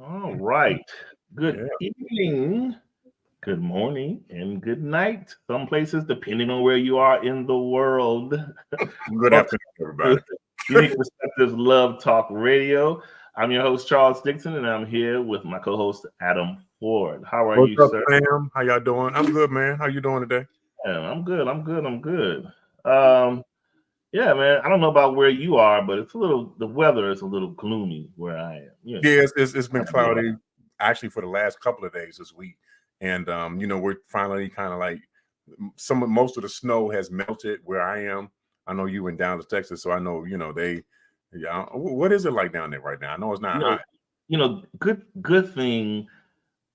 All right. Good Yeah. evening, good morning, and good night. Some places, depending on where you are in the world. Good Welcome afternoon, to everybody. Unique Perspectives Love Talk Radio. I'm your host, Charles Dixon, and I'm here with my co host, Adam Ford. How are What's you, up, sir? fam? How y'all doing? I'm good, man. How you doing today? Yeah, I'm good. I'm good. I'm good. Um, yeah, man. I don't know about where you are, but the weather is a little gloomy where I am. Yeah, it's been cloudy actually for the last couple of days this week, and we're finally kind of like most of the snow has melted where I am. I know you went down to Texas, so I know they. Yeah, what is it like down there right now? I know it's not you know, hot. good thing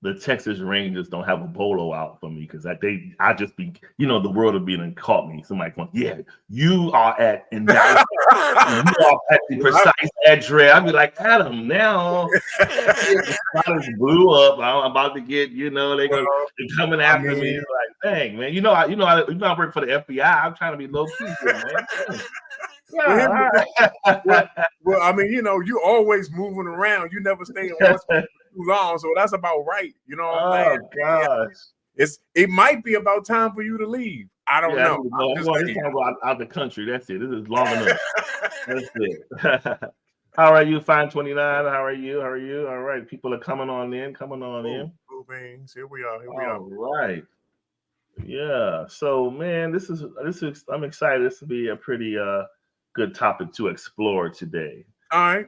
the Texas Rangers don't have a bolo out for me because I just be the world would be and caught me. Somebody going, yeah, you are at in Dallas, you are at the precise address. I'd be like, Adam, now the spot is blew up. I'm about to get, they're coming I after me. mean, It's like, dang, man, I work for the FBI. I'm trying to be low key here, man. well, Yeah, here's all the right. I mean, you always moving around. You never stay in one spot for too long, so that's about right. You know what I'm saying? Oh gosh. It might be about time for you to leave. I don't Yeah, I know. need to go. I'm I'm just going. It's saying. time to go out the country. That's it. This is long enough. That's it. How are you, Fine 29? How are you? How are you? All right. People are coming on in. Coming on Oh, in. cool beans. Here we are. Here we are. All right. Yeah. So, man, this is. I'm excited. This will be a pretty good topic to explore today. All right.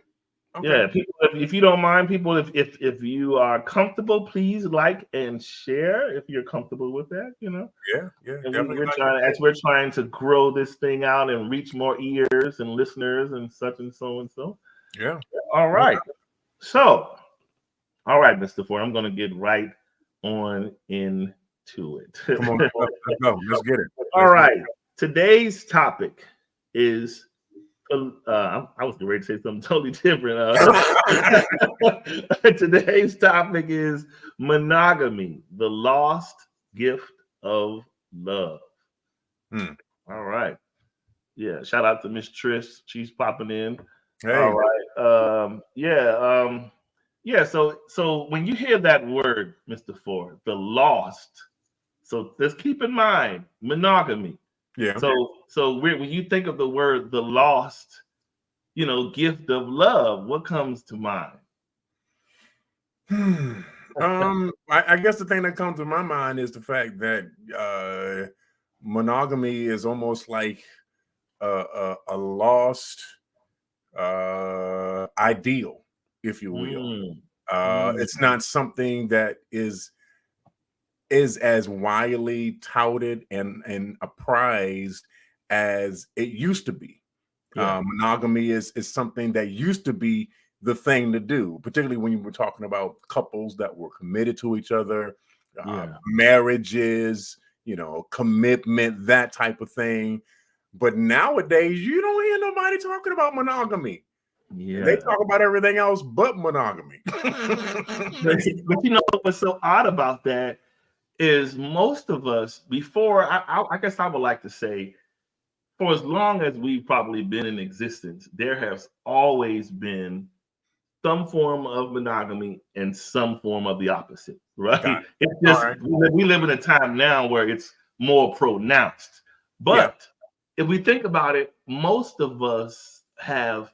Okay. Yeah, people. If you don't mind, people, if you are comfortable, please like and share if you're comfortable with that. Yeah. Yeah. And Definitely we're like trying it. as we're trying to grow this thing out and reach more ears and listeners and such and so and so. Yeah. All No right. So, all right, Mr. Ford, I'm going to get right on into Come on. it. Let's go. Let's get it. All Let's get right. Today's topic is I was ready to say something totally different. it. Today's topic is monogamy, the lost gift of love. Hmm. All right. Yeah, shout out to Miss Trish. She's popping in. All Hey. right. Yeah. So when you hear that word, Mr. Ford, the lost. So just keep in mind monogamy. Yeah. When you think of the word the lost, gift of love, what comes to mind? I guess the thing that comes to my mind is the fact that monogamy is almost like a lost ideal, if you will. Mm, mm, It's not something that is as widely touted and apprised as it used to be. yeah. Monogamy is something that used to be the thing to do, particularly when you were talking about couples that were committed to each other, Yeah. marriages, commitment, that type of thing. But nowadays, you don't hear nobody talking about monogamy. They Yeah. talk about everything else but monogamy. But you know what's so odd about that is most of us before I guess I would like to say for as long as we've probably been in existence, there has always been some form of monogamy and some form of the opposite, Got right? it. It's All just right. we live in a time now where it's more pronounced. Yeah. But if we think about it, most of us have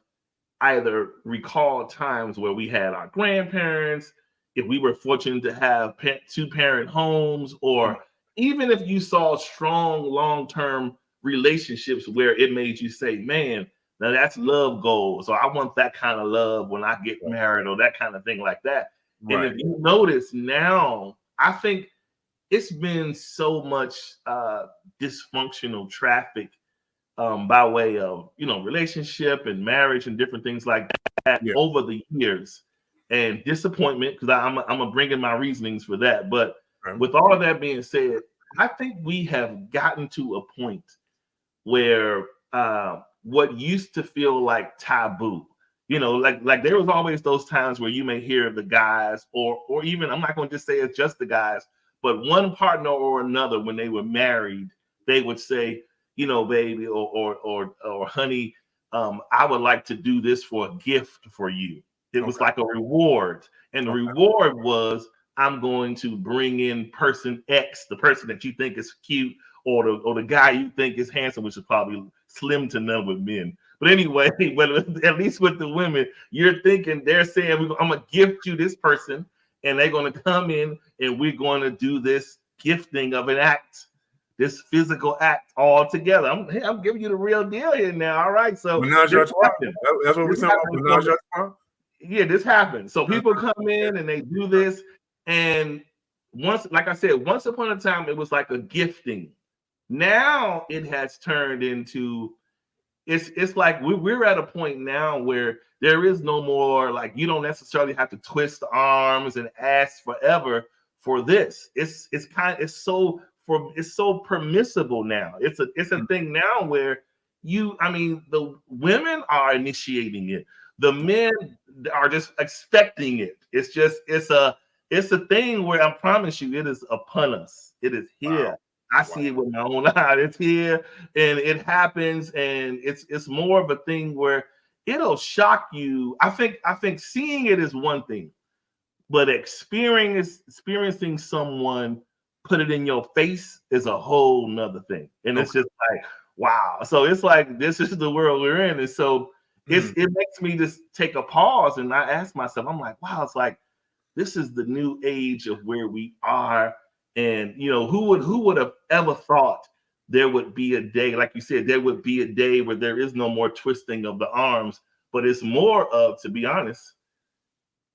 either recall times where we had our grandparents, if we were fortunate to have two parent homes, or even if you saw strong long term relationships where it made you say, man, now that's love goals, or I want that kind of love when I get married, or that kind of thing like that. And if Right. you notice now, I think it's been so much dysfunctional traffic by way of relationship and marriage and different things like that Yeah. over the years, and disappointment because I'm gonna bring in my reasonings for that. But Okay. with all of that being said, I think we have gotten to a point where what used to feel like taboo, like there was always those times where you may hear the guys, or even I'm not going to just say it's just the guys, but one partner or another when they were married, they would say, baby, or honey, I would like to do this for a gift for you. It was like a reward. And the reward was, I'm going to bring in person X, the person that you think is cute, or the guy you think is handsome, which is probably slim to none with men. But anyway, but at least with the women, you're thinking they're saying, I'm going to gift you this person, and they're going to come in and we're going to do this gifting of an act, this physical act all together. I'm giving you the real deal here now. All right. So that's what we're saying about. Yeah, this happens. So people come in and they do this. And once, like I said, once upon a time, it was like a gifting. Now it has turned into, it's like we're at a point now where there is no more, like, you don't necessarily have to twist arms and ask forever for this. It's so permissible now. It's a thing now where the women are initiating it. The men are just expecting it. It's a thing where I promise you, it is upon us. It is here. Wow. I see it with my own eye. It's here, and it happens, and it's more of a thing where it'll shock you. I think seeing it is one thing, but experiencing someone put it in your face is a whole nother thing. And it's just like, wow. So it's like, this is the world we're in. And so it makes me just take a pause, and I ask myself, I'm like, wow, it's like, this is the new age of where we are. And who would have ever thought there would be a day, like you said, there would be a day where there is no more twisting of the arms, but it's more of, to be honest,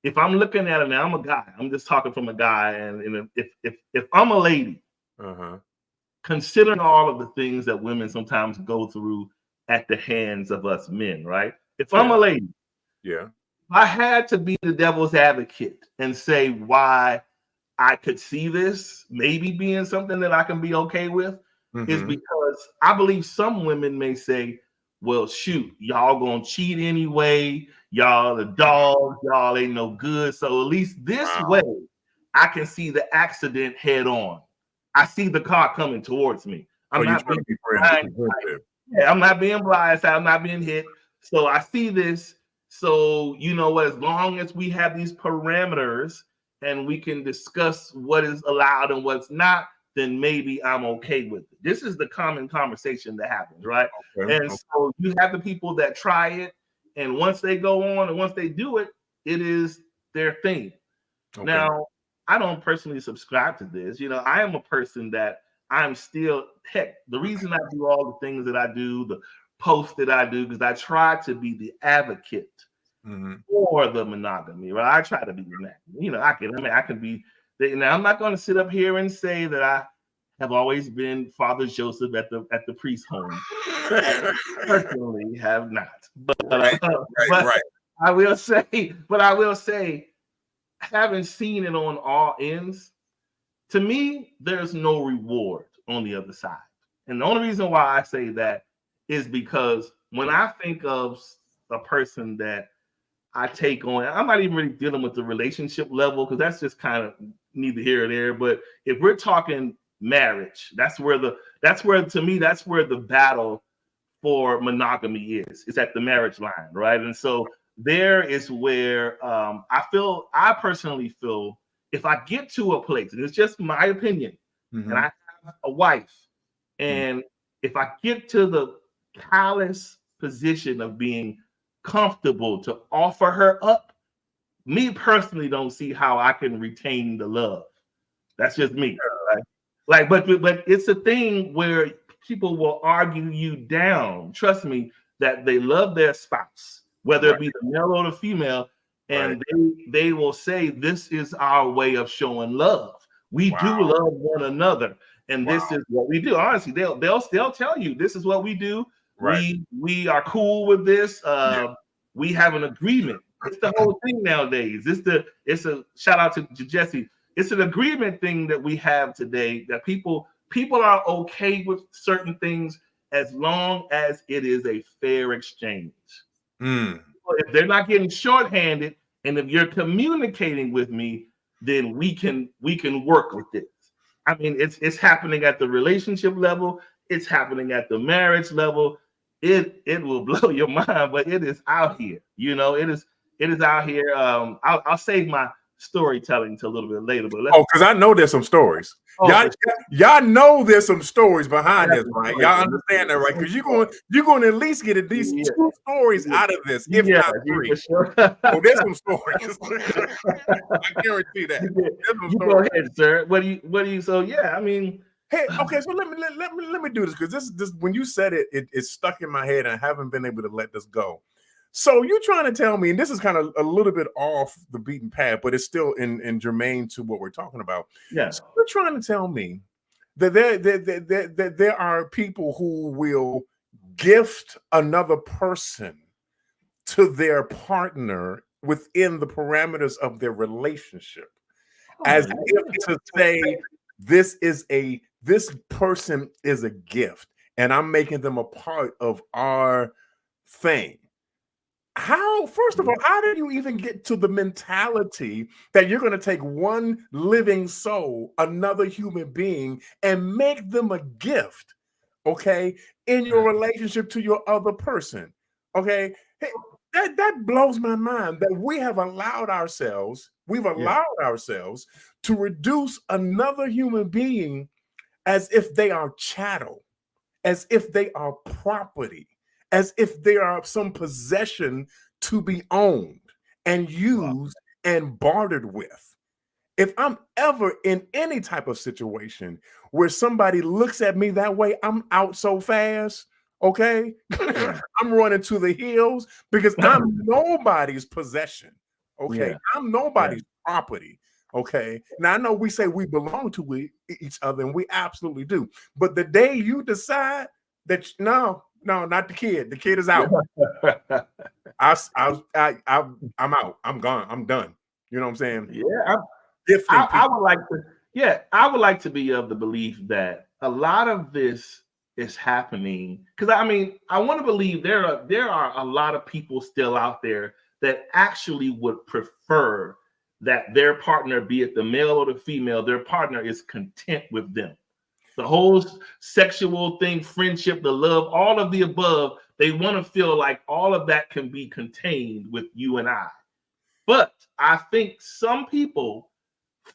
if I'm looking at it now, I'm a guy. I'm just talking from a guy, and if I'm a lady, considering all of the things that women sometimes go through at the hands of us men, right? If I'm a lady, I had to be the devil's advocate and say why I could see this maybe being something that I can be okay with, is because I believe some women may say, well, shoot, y'all gonna cheat anyway. Y'all the dogs, y'all ain't no good. So at least this way, I can see the accident head on. I see the car coming towards me. I'm not being blindsided. Yeah, I'm not being blindsided. I'm not being hit. So I see this. So you know what? As long as we have these parameters and we can discuss what is allowed and what's not, then maybe I'm okay with it. This is the common conversation that happens, right? So you have the people that try it, and once they go on and once they do it, it is their thing. Now, I don't personally subscribe to this. I am a person that I'm still, heck, the reason I do all the things that I do, the posts that I do, because I try to be the advocate for the monogamy, right? I try to be that. I can be. Now, I'm not going to sit up here and say that I have always been Father Joseph at the priest home. Personally, have not. But I will say, having seen it on all ends, to me, there's no reward on the other side. And the only reason why I say that is because when I think of a person that I take on, I'm not even really dealing with the relationship level, because that's just kind of neither here or there. But if we're talking marriage, that's where to me, that's where the battle for monogamy is. It's at the marriage line, right? And so there is where I personally feel, if I get to a place, and it's just my opinion, and I have a wife, and if I get to the callous position of being comfortable to offer her up, me personally don't see how I can retain the love. That's just me, right? Like, but it's a thing where people will argue you down. Trust me, that they love their spouse, whether it be the male or the female, and they will say, this is our way of showing love. We do love one another, and this is what we do. Honestly, they'll tell you, this is what we do. We are cool with this. We have an agreement. It's the whole thing nowadays. It's a shout out to Jesse. It's an agreement thing that we have today, that people are okay with certain things as long as it is a fair exchange. If they're not getting shorthanded, and if you're communicating with me, then we can work with this. I mean, it's happening at the relationship level. It's happening at the marriage level. It will blow your mind, but it is out here. It is. It is out here. I'll save my storytelling to a little bit later, but let's. Oh, because I know there's some stories. Oh, Y'all know there's some stories behind this, definitely, right? Y'all understand that, right? Because you're going to at least get at least yeah, 2 stories yeah, out of this, if yeah, not 3. for sure. Oh, there's some stories. I guarantee that. There's some You go stories. ahead, sir. What do you? So yeah, I mean, Hey, okay, so let me do this, because this when you said it stuck in my head, and I haven't been able to let this go. So you're trying to tell me, and this is kind of a little bit off the beaten path, but it's still in germane to what we're talking about. yeah, So you're trying to tell me that there are people who will gift another person to their partner within the parameters of their relationship, as if to say this person is a gift, and I'm making them a part of our thing. First of all, how did you even get to the mentality that you're going to take one living soul, another human being, and make them a gift, okay, in your relationship to your other person? Okay. Hey, that blows my mind that we've allowed ourselves to reduce another human being as if they are chattel, as if they are property, as if they are some possession to be owned and used and bartered with. If I'm ever in any type of situation where somebody looks at me that way, I'm out so fast. Okay. I'm running to the hills, because I'm nobody's possession. Okay. yeah, I'm nobody's property. Okay. Now I know we say we belong to each other, and we absolutely do. But the day you decide that no, not the kid. The kid is out. I'm out. I'm gone. I'm done. You know what I'm saying? yeah. Gifting I people. would like to, yeah, I would like to be of the belief that a lot of this is happening because I mean, I want to believe there are a lot of people still out there that actually would prefer that their partner, be it the male or the female, their partner is content with them. The whole sexual thing, friendship, the love, all of the above, they want to feel like all of that can be contained with you and I. But I think some people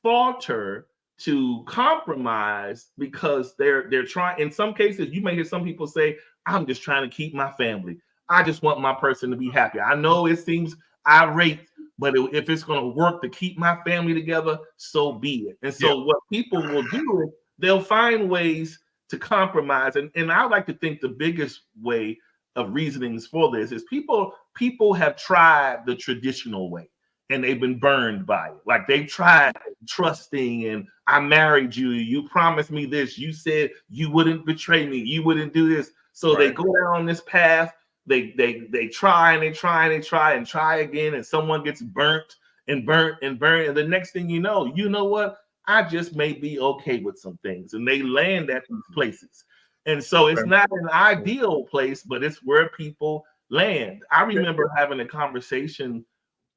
falter to compromise because they're trying. In some cases, you may hear some people say, I'm just trying to keep my family. I just want my person to be happy. I know it seems irate, but if it's going to work to keep my family together, so be it. And so what people will do is they'll find ways to compromise. And I like to think the biggest way of reasonings for this is people have tried the traditional way and they've been burned by it. Like they've tried trusting, and I married you. You promised me this. You said you wouldn't betray me. You wouldn't do this. So they go down this path. They try and they try and they try and try again, and someone gets burnt and burnt and burnt. And the next thing you know what? I just may be okay with some things. And they land at these places. And so it's not an ideal place, but it's where people land. I remember having a conversation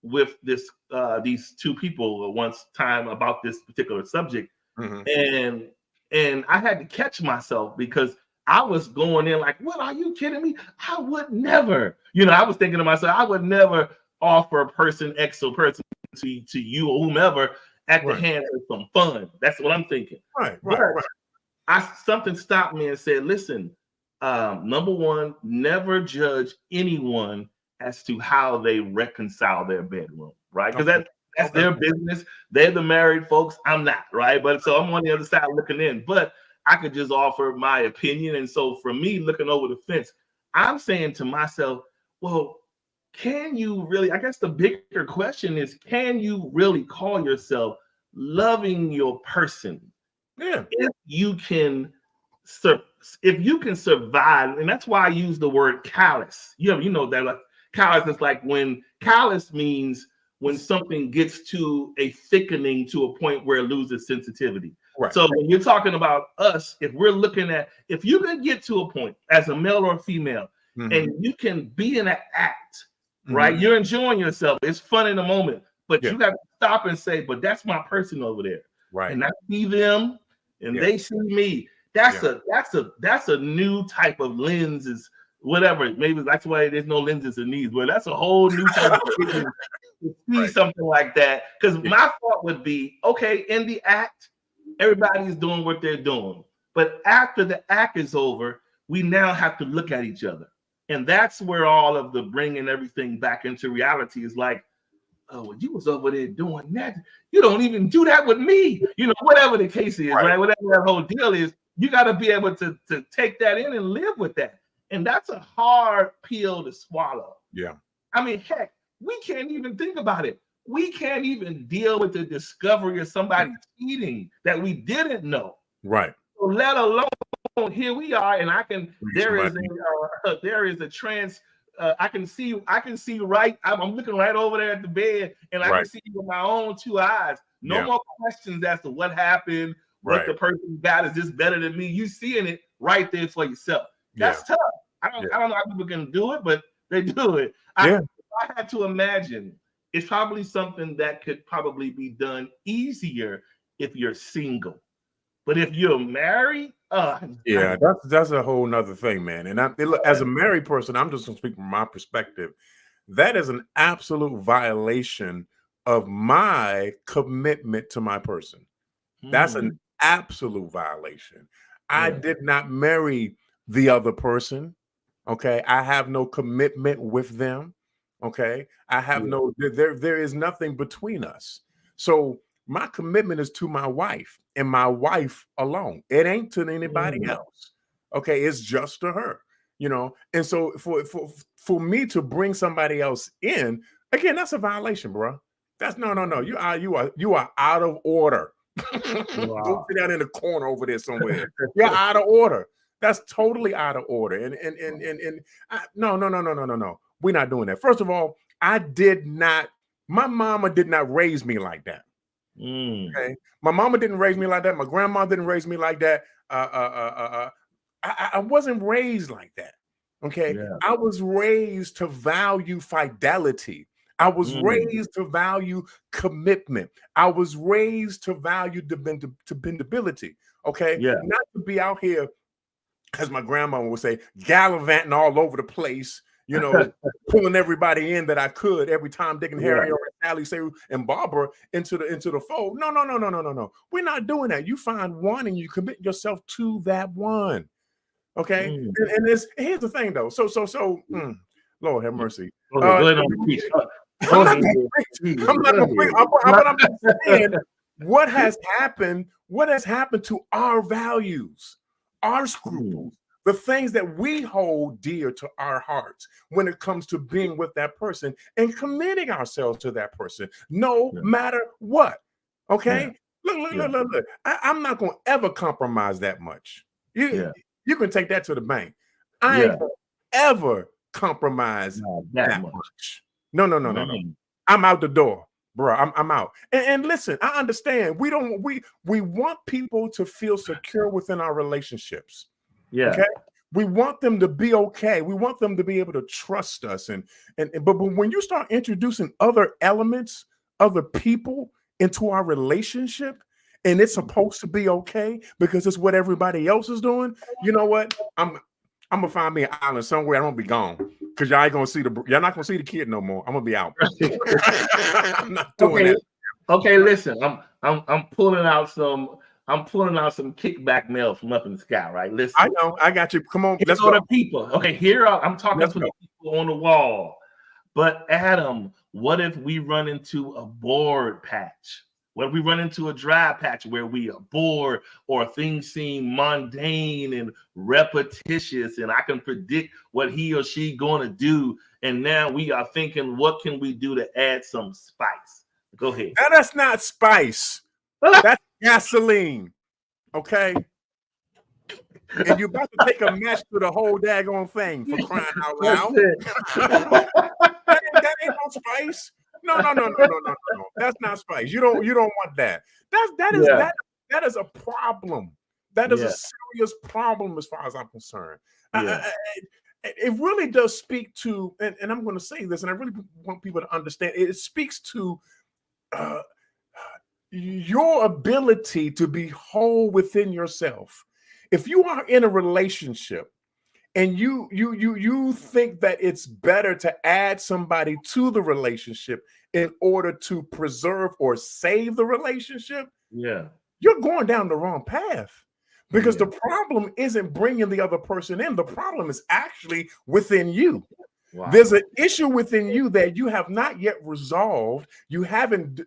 with these two people once time about this particular subject, and I had to catch myself because I was going in like, what, are you kidding me? I would never, I was thinking to myself, I would never offer person X or person to you or whomever at the hand of some fun. That's what I'm thinking. Something stopped me and said, listen, number one, never judge anyone as to how they reconcile their bedroom, right? Because that's their business. They're the married folks. I'm not, right? But so I'm on the other side looking in. But I could just offer my opinion. And so for me, looking over the fence, I'm saying to myself, well, can you really? I guess the bigger question is, can you really call yourself loving your person? Yeah. If you can survive, and that's why I use the word callous. You know that like callous is like when callous means when something gets to a thickening to a point where it loses sensitivity. So when you're talking about us, if you can get to a point as a male or a female, and you can be in an act, right? You're enjoying yourself. It's fun in the moment, but you got to stop and say, but that's my person over there. And I see them and they see me. That's a new type of lens is whatever. Maybe that's why there's no lenses in these. But that's a whole new type of vision to see Right. something like that. Because Yeah. my thought would be, okay, in the act, everybody's doing what they're doing. But after the act is over, we now have to look at each other. And that's where all of the bringing everything back into reality is like, oh, well, you was over there doing that. You don't even do that with me. You know, whatever the case is, Right. right? Whatever that whole deal is, you got to be able to take that in and live with that. And that's a hard pill to swallow. Yeah. I mean, heck, we can't even think about it. We can't even deal with the discovery of somebody cheating that we didn't know. Right. So let alone here we are, and I can. There is a trans. I can see right. I'm looking right over there at the bed, and I can see with my own two eyes. No more questions as to what happened, what the person got. Is this better than me? You seeing it right there for yourself. That's tough. I don't know how people can do it, but they do it. I had to imagine it's probably something that could probably be done easier if you're single. But if you're married, that's a whole nother thing, man. And as a married person, I'm just gonna speak from my perspective. That is an absolute violation of my commitment to my person. That's an absolute violation. I did not marry the other person. Okay, I have no commitment with them. Okay, I have there is nothing between us. So my commitment is to my wife and my wife alone. It ain't to anybody else. Okay, it's just to her, you know. And so for me to bring somebody else in, again, that's a violation, bro. That's no. You are out of order. Go sit down in the corner over there somewhere. You're out of order. That's totally out of order. No. We're not doing that. First of all, my mama did not raise me like that. Okay. My mama didn't raise me like that. My grandma didn't raise me like that. I wasn't raised like that. Okay. Yeah. I was raised to value fidelity. I was raised to value commitment. I was raised to value dependability. Okay. Yeah. Not to be out here, as my grandma would say, gallivanting all over the place, you know, pulling everybody in that I could every time Dick and Harry or Sally, Sue, and Barbara into the fold. No. We're not doing that. You find one and you commit yourself to that one. Okay. And here's the thing though. So Lord have mercy. I'm not saying what has happened to our values, our scruples, the things that we hold dear to our hearts when it comes to being with that person and committing ourselves to that person, no matter what. Okay. Look. I'm not going to ever compromise that much. You can take that to the bank. I ain't gonna ever compromise that much. No. I'm out the door, bro. I'm out. And listen, I understand. We want people to feel secure within our relationships. Yeah. Okay. We want them to be okay. We want them to be able to trust us. But when you start introducing other elements, other people into our relationship, and it's supposed to be okay because it's what everybody else is doing, you know what? I'm gonna find me an island somewhere. I'm gonna be gone because y'all ain't gonna see y'all not gonna see the kid no more. I'm gonna be out. I'm not doing that. Okay, listen, I'm pulling out some kickback mail from up in the sky, right? Listen, I know, I got you. Come on, let's go to people. Okay, I'm talking to the people on the wall. But Adam, what if we run into a bored patch? What if we run into a dry patch where we are bored or things seem mundane and repetitious, and I can predict what he or she going to do, and now we are thinking, what can we do to add some spice? Go ahead. Now, that's not spice. That's gasoline. Okay. And you're about to take a match to the whole daggone thing, for crying out loud. that ain't no spice. No. That's not spice. You don't want that. That is a problem. That is a serious problem as far as I'm concerned. It really does speak to, and I'm going to say this, and I really want people to understand. It speaks to your ability to be whole within yourself. If you are in a relationship and you think that it's better to add somebody to the relationship in order to preserve or save the relationship, Yeah. you're going down the wrong path. Because Yeah. the problem isn't bringing the other person in. The problem is actually within you. Wow. There's an issue within you that you have not yet resolved. You haven't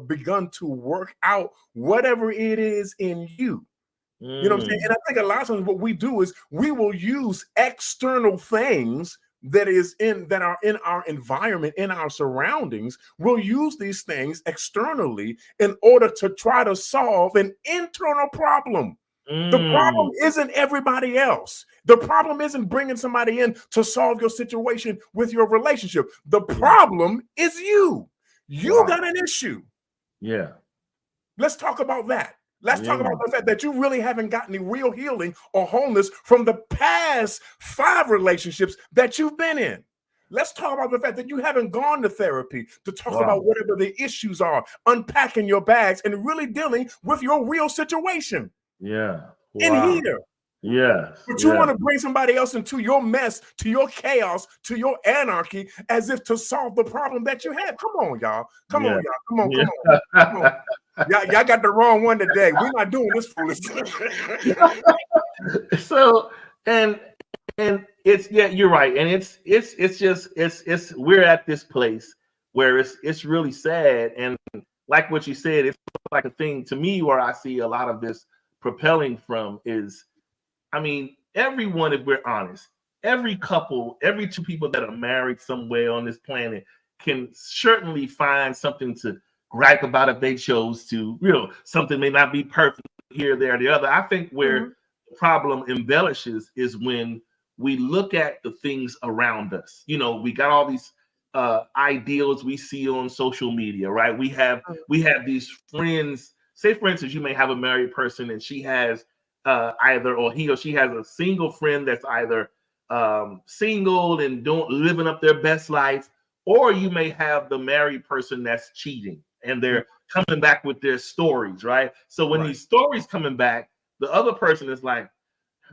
begun to work out whatever it is in you. You know what I'm saying? And I think a lot of times what we do is we will use external things that are in our environment, in our surroundings. We'll use these things externally in order to try to solve an internal problem. The problem isn't everybody else. The problem isn't bringing somebody in to solve your situation with your relationship. The problem is you. You got an issue. Yeah. Let's talk about that. Let's talk about the fact that you really haven't gotten any real healing or wholeness from the past 5 relationships that you've been in. Let's talk about the fact that you haven't gone to therapy to talk about whatever the issues are, unpacking your bags and really dealing with your real situation. Yeah. In here. Yes. But you want to bring somebody else into your mess, to your chaos, to your anarchy, as if to solve the problem that you had. Come on, y'all. Come on, y'all. Come on. Y'all got the wrong one today. We're not doing this foolishness. So, and it's, yeah, you're right. And it's we're at this place where it's really sad. And like what you said, it's like a thing to me where I see a lot of this propelling from is, I mean, everyone, if we're honest, every couple, every 2 people that are married somewhere on this planet can certainly find something to gripe about if they chose to. You know, something may not be perfect here, there, or the other. I think where the problem embellishes is when we look at the things around us. You know, we got all these ideals we see on social media, right? We have these friends. Say, for instance, you may have a married person and she has either, or he or she has a single friend that's either single and living up their best life, or you may have the married person that's cheating and they're coming back with their stories, right? So when these stories coming back, the other person is like,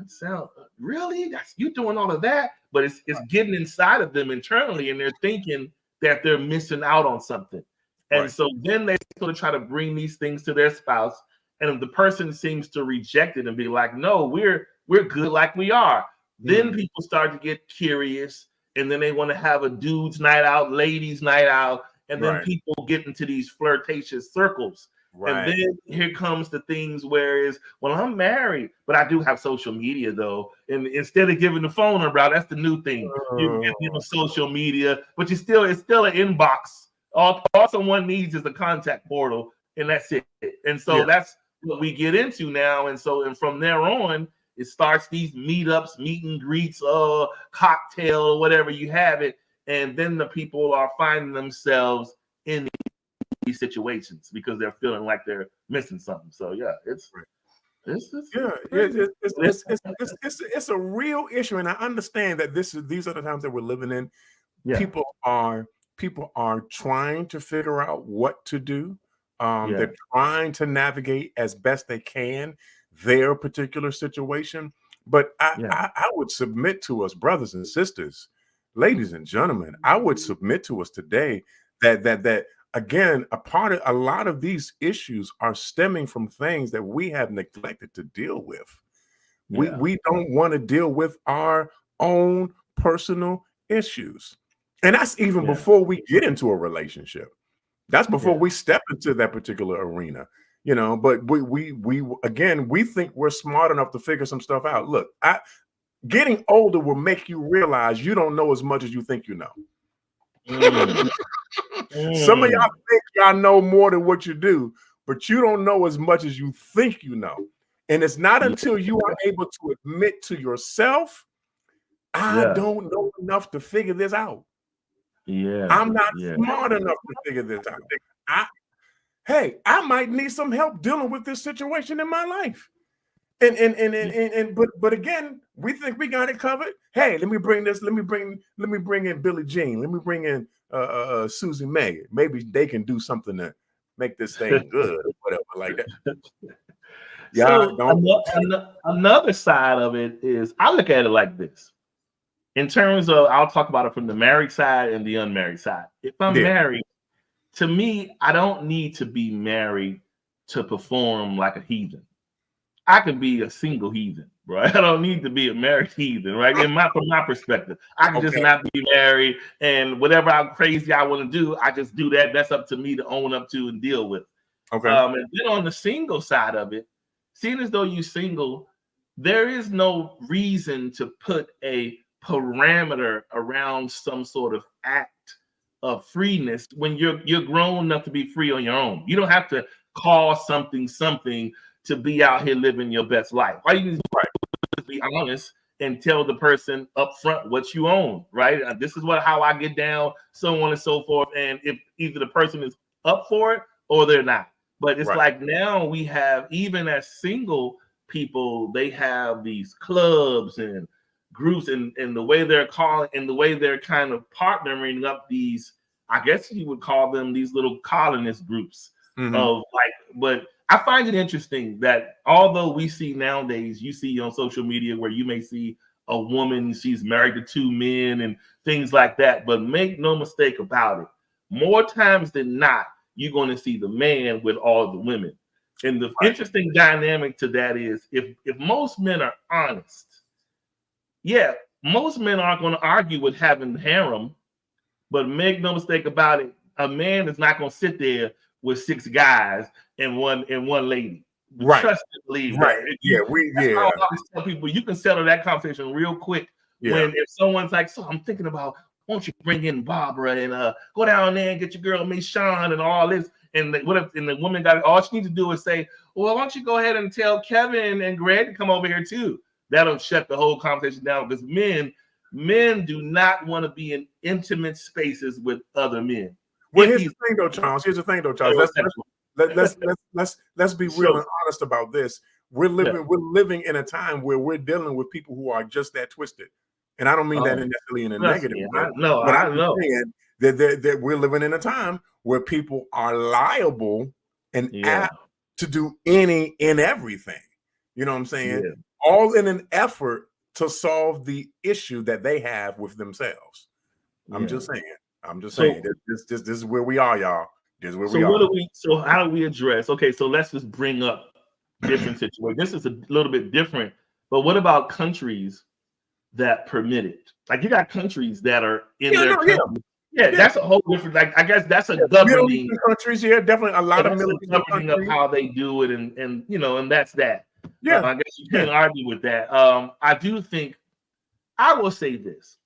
"Sound really? That's you doing all of that?" But it's getting inside of them internally, and they're thinking that they're missing out on something. And so then they sort of try to bring these things to their spouse, and if the person seems to reject it and be like, "No, we're good like we are," then people start to get curious, and then they want to have a dude's night out, ladies' night out, and then people get into these flirtatious circles. And then here comes the things where is, well, I'm married, but I do have social media though. And instead of giving the phone number out, that's the new thing. You give social media, but it's still an inbox. All someone needs is a contact portal, and that's it. And so that's what we get into now. And from there on, it starts these meetups, meet and greets, cocktail, or whatever you have it. And then the people are finding themselves in these situations because they're feeling like they're missing something. So yeah, it's a real issue, and I understand that these are the times that we're living in. People are trying to figure out what to do. They're trying to navigate as best they can their particular situation. But I would submit to us, brothers and sisters, ladies and gentlemen, I would submit to us today that again, a lot of these issues are stemming from things that we have neglected to deal with. We don't want to deal with our own personal issues. And that's even before we get into a relationship. That's before we step into that particular arena. You know, but we think we're smart enough to figure some stuff out. Look, getting older will make you realize you don't know as much as you think you know. Some of y'all think y'all know more than what you do, but you don't know as much as you think you know. And it's not until you are able to admit to yourself, I don't know enough to figure this out. I'm not smart enough to figure this out. I might need some help dealing with this situation in my life. But again, we think we got it covered. Hey, let me bring in Billie Jean. Let me bring in Susie May. Maybe they can do something to make this thing good or whatever like that. So another side of it is, I look at it like this. in terms of, I'll talk about it from the married side and the unmarried side. If I'm Yeah. married, to me, I don't need to be married to perform like a heathen. I can be a single heathen, right? I don't need to be a married heathen, right? From my perspective, I can just Okay. not be married, and whatever crazy I want to do, I just do that. That's up to me to own up to and deal with. Okay. And then on the single side of it, seeing as though you're single, there is no reason to put a parameter around some sort of act of freeness when you're grown enough to be free on your own. You don't have to call something to be out here living your best life. All you need to be honest and tell the person up front what you own, right? This is how I get down, so on and so forth. And if either the person is up for it or they're not. But it's like now we have, even as single people, they have these clubs and groups, and the way they're calling and the way they're kind of partnering up these, I guess you would call them these little colonist groups of but I find it interesting that although we see nowadays, you see on social media where you may see a woman, she's married to 2 men and things like that, but make no mistake about it, more times than not, you're going to see the man with all the women. And the interesting dynamic to that is if most men are honest, most men aren't going to argue with having harem, but make no mistake about it, a man is not going to sit there with 6 guys and one lady. Right. Trust and believe. Right. That's how I always tell people, you can settle that conversation real quick when if someone's like, so I'm thinking about, won't you bring in Barbara and go down there and get your girl Miss Sean and all this. And the woman got all she needs to do is say, well, why don't you go ahead and tell Kevin and Greg to come over here too? That'll shut the whole conversation down, because men do not want to be in intimate spaces with other men. Well, here's the thing though, Charles. Let's be real and honest about this. We're living in a time where we're dealing with people who are just that twisted. And I don't mean that necessarily in a negative way. I know. That we're living in a time where people are liable and apt to do any and everything. You know what I'm saying? Yeah. All in an effort to solve the issue that they have with themselves. I'm just saying. This is where we are, y'all. This is where we are. So how do we address? Okay, so let's just bring up different situations. This is a little bit different, but what about countries that permit it? Like, you got countries that are in their country. That's a whole different. Like, I guess that's a governing countries. Definitely a lot of governing of how they do it, and and that's that. Yeah, I guess you can't argue with that. I do think, I will say this,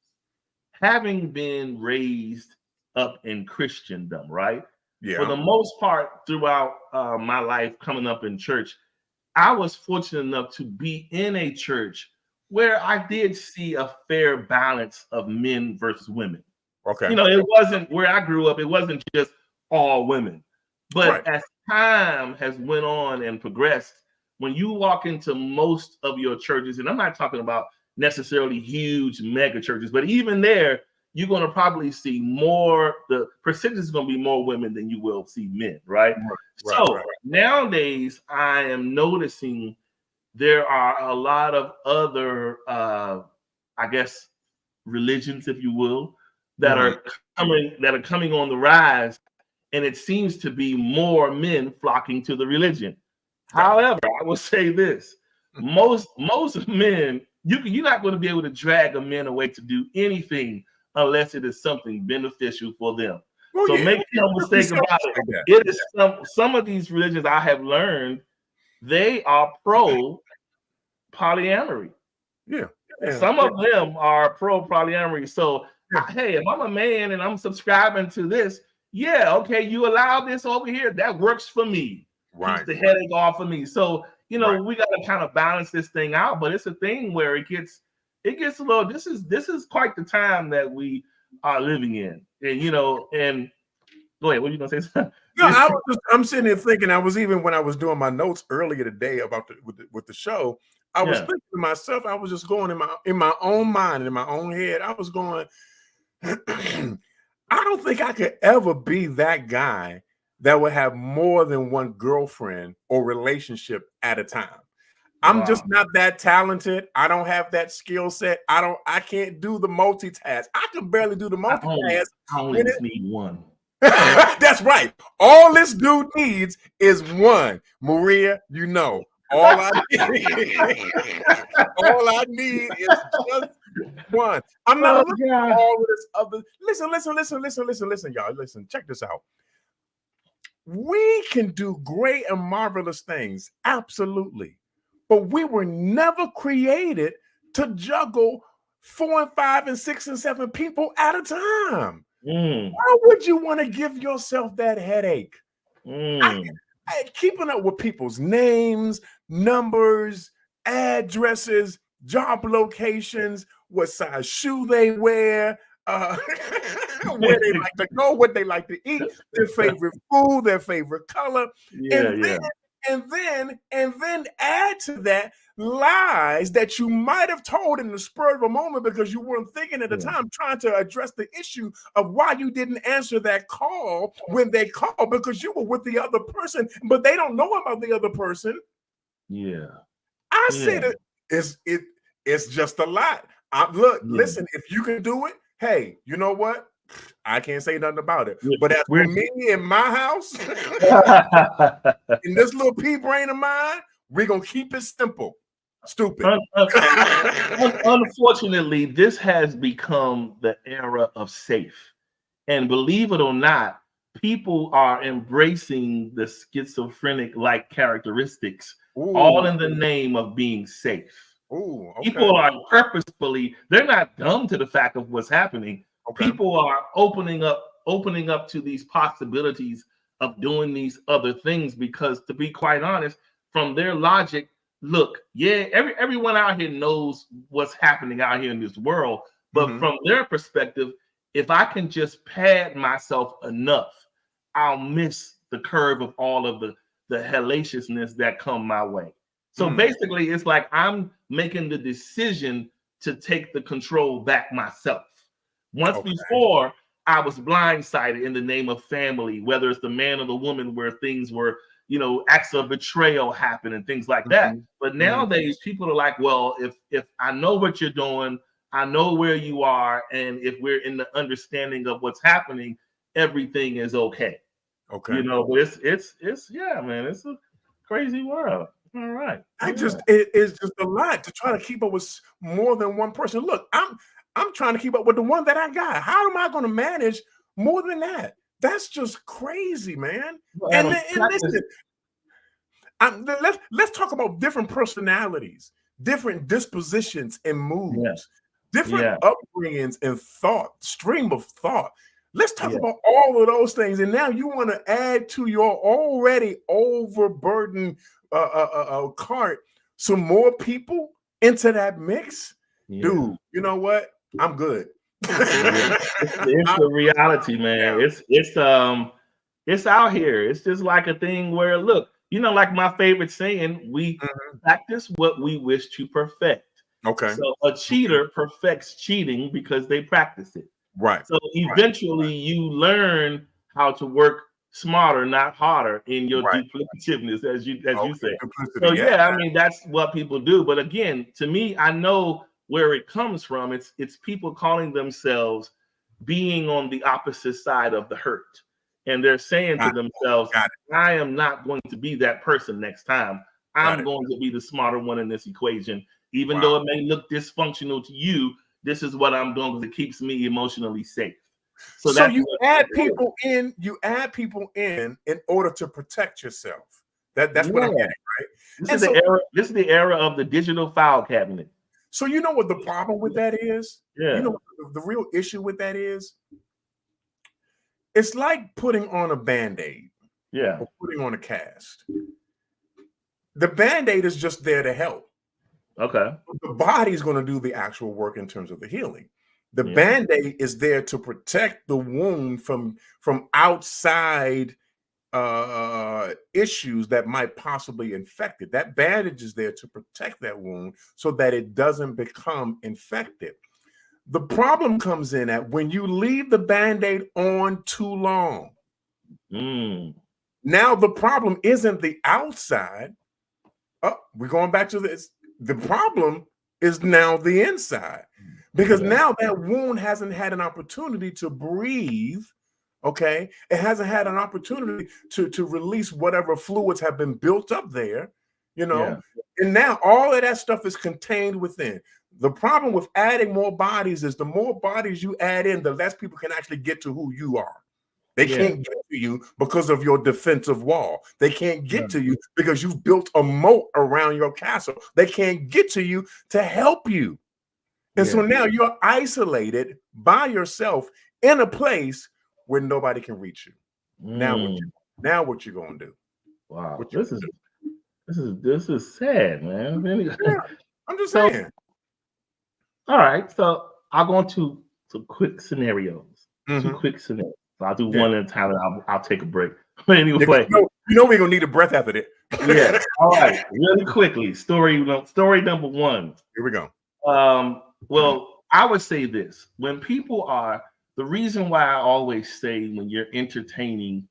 having been raised up in Christendom, right? Yeah. For the most part, throughout my life coming up in church, I was fortunate enough to be in a church where I did see a fair balance of men versus women. Okay. It wasn't, where I grew up, it wasn't just all women. But as time has went on and progressed, when you walk into most of your churches, and I'm not talking about necessarily huge mega churches, but even there, you're going to probably see more, the percentage is going to be more women than you will see men, right? Nowadays, I am noticing there are a lot of other, I guess, religions, if you will, that are coming on the rise, and it seems to be more men flocking to the religion. However, I will say this: most men, you're not going to be able to drag a man away to do anything unless it is something beneficial for them. Make no mistake about it. It is some of these religions I have learned, they are pro polyamory. Some of them are pro polyamory. So, hey, if I'm a man and I'm subscribing to this, you allow this over here, that works for me. Keeps the headache off of me. So, we got to kind of balance this thing out. But it's a thing where it gets a little. This is quite the time that we are living in, and go ahead. What are you gonna say? No, I'm sitting here thinking. When I was doing my notes earlier today about with the show, I was thinking to myself. I was just going in my own mind, in my own head. I was going. I don't think I could ever be that guy that would have more than one girlfriend or relationship at a time. I'm Wow. just not that talented. I don't have that skill set. I can't do the multitask. I can barely do the multitask. I only just need one. That's right. All this dude needs is one. Maria, you know, all I all I need is just one. I'm not looking for all of this other. Listen, y'all. Listen, check this out. We can do great and marvelous things, absolutely. But we were never created to juggle 4 and 5 and 6 and 7 people at a time. Why would you want to give yourself that headache? Keeping up with people's names, numbers, addresses, job locations, what size shoe they wear, where they like to go, what they like to eat, their favorite food, their favorite color, and then add to that lies that you might have told in the spur of a moment because you weren't thinking at the time, trying to address the issue of why you didn't answer that call when they called because you were with the other person, but they don't know about the other person. I said it's just a lot. Listen, if you can do it, hey, you know what? I can't say nothing about it. But as for me in my house, in this little pea brain of mine, we're gonna keep it simple. Stupid. Unfortunately, this has become the era of safe. And believe it or not, people are embracing the schizophrenic-like characteristics, all in the name of being safe. People are purposefully, they're not dumb to the fact of what's happening. People are opening up to these possibilities of doing these other things because, to be quite honest, from their logic, look, everyone out here knows what's happening out here in this world, but from their perspective, if I can just pad myself enough, I'll miss the curve of all of the hellaciousness that come my way. So basically, it's like I'm making the decision to take the control back myself. Once before, I was blindsided in the name of family, whether it's the man or the woman, where things were, acts of betrayal happen and things like that. But nowadays, people are like, well, if I know what you're doing, I know where you are, and if we're in the understanding of what's happening, everything is okay. But it's man, it's a crazy world. All right. It's just a lot to try to keep up with more than one person. Look, I'm trying to keep up with the one that I got. How am I going to manage more than that? That's just crazy, man. And listen, let's talk about different personalities, different dispositions and moods, different upbringings and stream of thought. Let's talk about all of those things. And now you want to add to your already overburdened cart some more people into that mix? Dude, you know what? I'm good. It's the reality, man. It's out here. It's just like a thing where, look, like my favorite saying, we practice what we wish to perfect. So a cheater perfects cheating because they practice it. So eventually you learn how to work smarter, not harder, in your duplicativeness, as you say. So I mean, that's what people do. But again, to me, I know where it comes from. It's people calling themselves being on the opposite side of the hurt. And they're saying to themselves, I am not going to be that person next time. I'm going to be the smarter one in this equation. Even though it may look dysfunctional to you, this is what I'm doing because it keeps me emotionally safe. So you add people in in order to protect yourself. That's what I'm getting, right? This is the era of the digital file cabinet. So you know what the problem with that is? You know what the real issue with that is? It's like putting on a Band-Aid. Or putting on a cast. The Band-Aid is just there to help. The body's going to do the actual work in terms of the healing. The Band-Aid is there to protect the wound from outside issues that might possibly infect it. That bandage is there to protect that wound so that it doesn't become infected. The problem comes in at when you leave the Band-Aid on too long. Now the problem isn't the outside. we're going back to this. The problem is now the inside, because now that wound hasn't had an opportunity to breathe. Okay, it hasn't had an opportunity to release whatever fluids have been built up there, and now all of that stuff is contained within. The problem with adding more bodies is the more bodies you add in, the less people can actually get to who you are. They can't get to you because of your defensive wall. They can't get to you because you've built a moat around your castle. They can't get to you to help you. And so now you're isolated by yourself in a place where nobody can reach you. Now what you gonna do? Wow, this is sad, man. I'm just saying. All right, so I'll go into some quick scenarios. 2 quick scenarios. So I'll do one at a time, and I'll take a break. But anyway, we're gonna need a breath after that. Yeah. All right. Really quickly. Story number 1. Here we go. Well, I would say this: when people are, the reason why I always say when you're entertaining,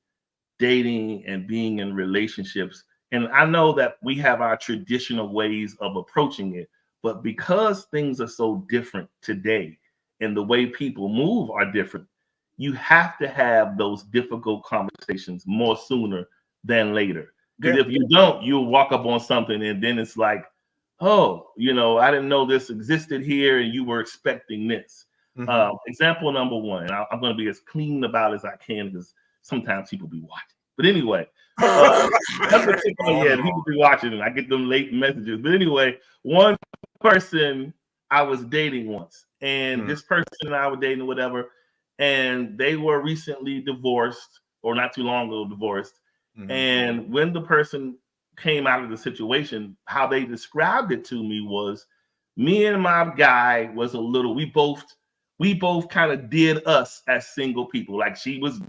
dating, and being in relationships, and I know that we have our traditional ways of approaching it, but because things are so different today, and the way people move are different, you have to have those difficult conversations more sooner than later. Because if you don't, you'll walk up on something and then it's like, oh, I didn't know this existed here and you were expecting this. Example number 1, I'm going to be as clean about as I can because sometimes people be watching. But anyway, people be watching and I get them late messages. But anyway, one person I was dating once, and this person and I were dating, whatever, and they were recently divorced or not too long ago divorced. And when the person came out of the situation, how they described it to me was, me and my guy was a little, we both kind of did us as single people. Like, she was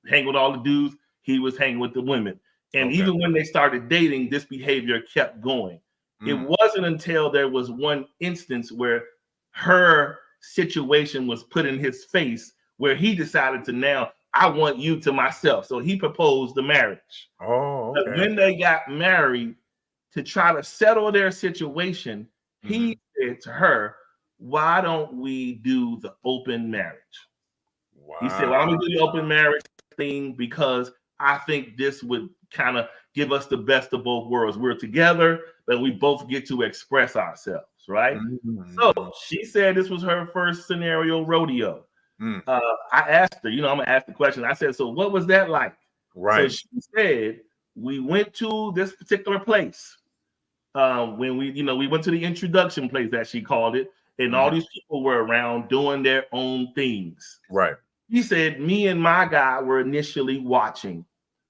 hanging with all the dudes, he was hanging with the women. And even when they started dating, this behavior kept going. It wasn't until there was one instance where her situation was put in his face where he decided to, now I want you to myself. So he proposed the marriage. But when they got married, to try to settle their situation, he said to her, why don't we do the open marriage? He said, why don't we do the open marriage thing? Because I think this would kind of give us the best of both worlds. We're together, but we both get to express ourselves, right? So she said this was her first scenario rodeo. I asked her, I'm gonna ask the question. I said, so what was that like? So she said, we went to this particular place. When we went to the introduction place, that she called it, and all these people were around doing their own things. He said, me and my guy were initially watching.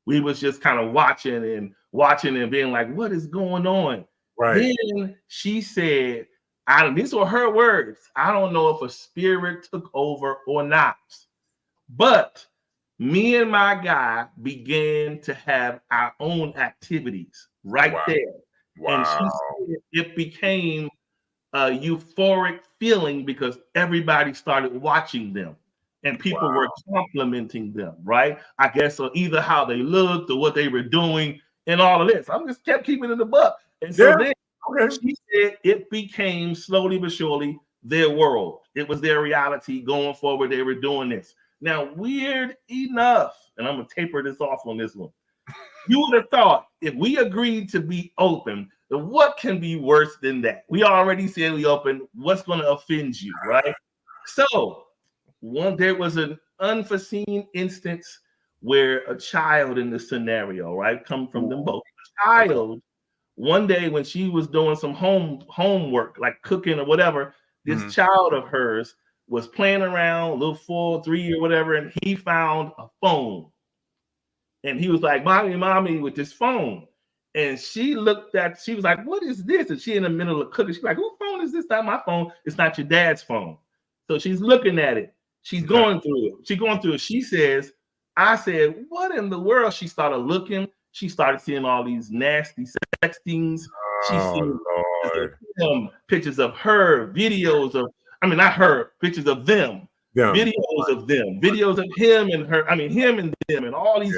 We was just kind of watching and being like, what is going on? Then she said, these were her words, I don't know if a spirit took over or not, but me and my guy began to have our own activities there. And she said it became a euphoric feeling because everybody started watching them and people were complimenting them, right? I guess either how they looked or what they were doing and all of this. I just kept keeping it in the buck. And so then she said it became slowly but surely their world. It was their reality going forward. They were doing this. Now, weird enough, and I'm going to taper this off on this one. You would have thought if we agreed to be open, then what can be worse than that? We already said we open. What's going to offend you, right? So there was an unforeseen instance where a child in the scenario, right, come from them both. A child, one day when she was doing some homework, like cooking or whatever, this child of hers was playing around, a little 4, 3 or whatever, and he found a phone. And he was like, mommy, with this phone. And she was like, what is this? And she in the middle of cooking. She's like, whose phone is this? Not my phone. It's not your dad's phone. So she's looking at it. She's going through it. She says, I said, what in the world? She started looking. She started seeing all these nasty sextings. She seen pictures of her, videos of, not her, pictures of them. Videos of them, videos of him and her, him and them, and all these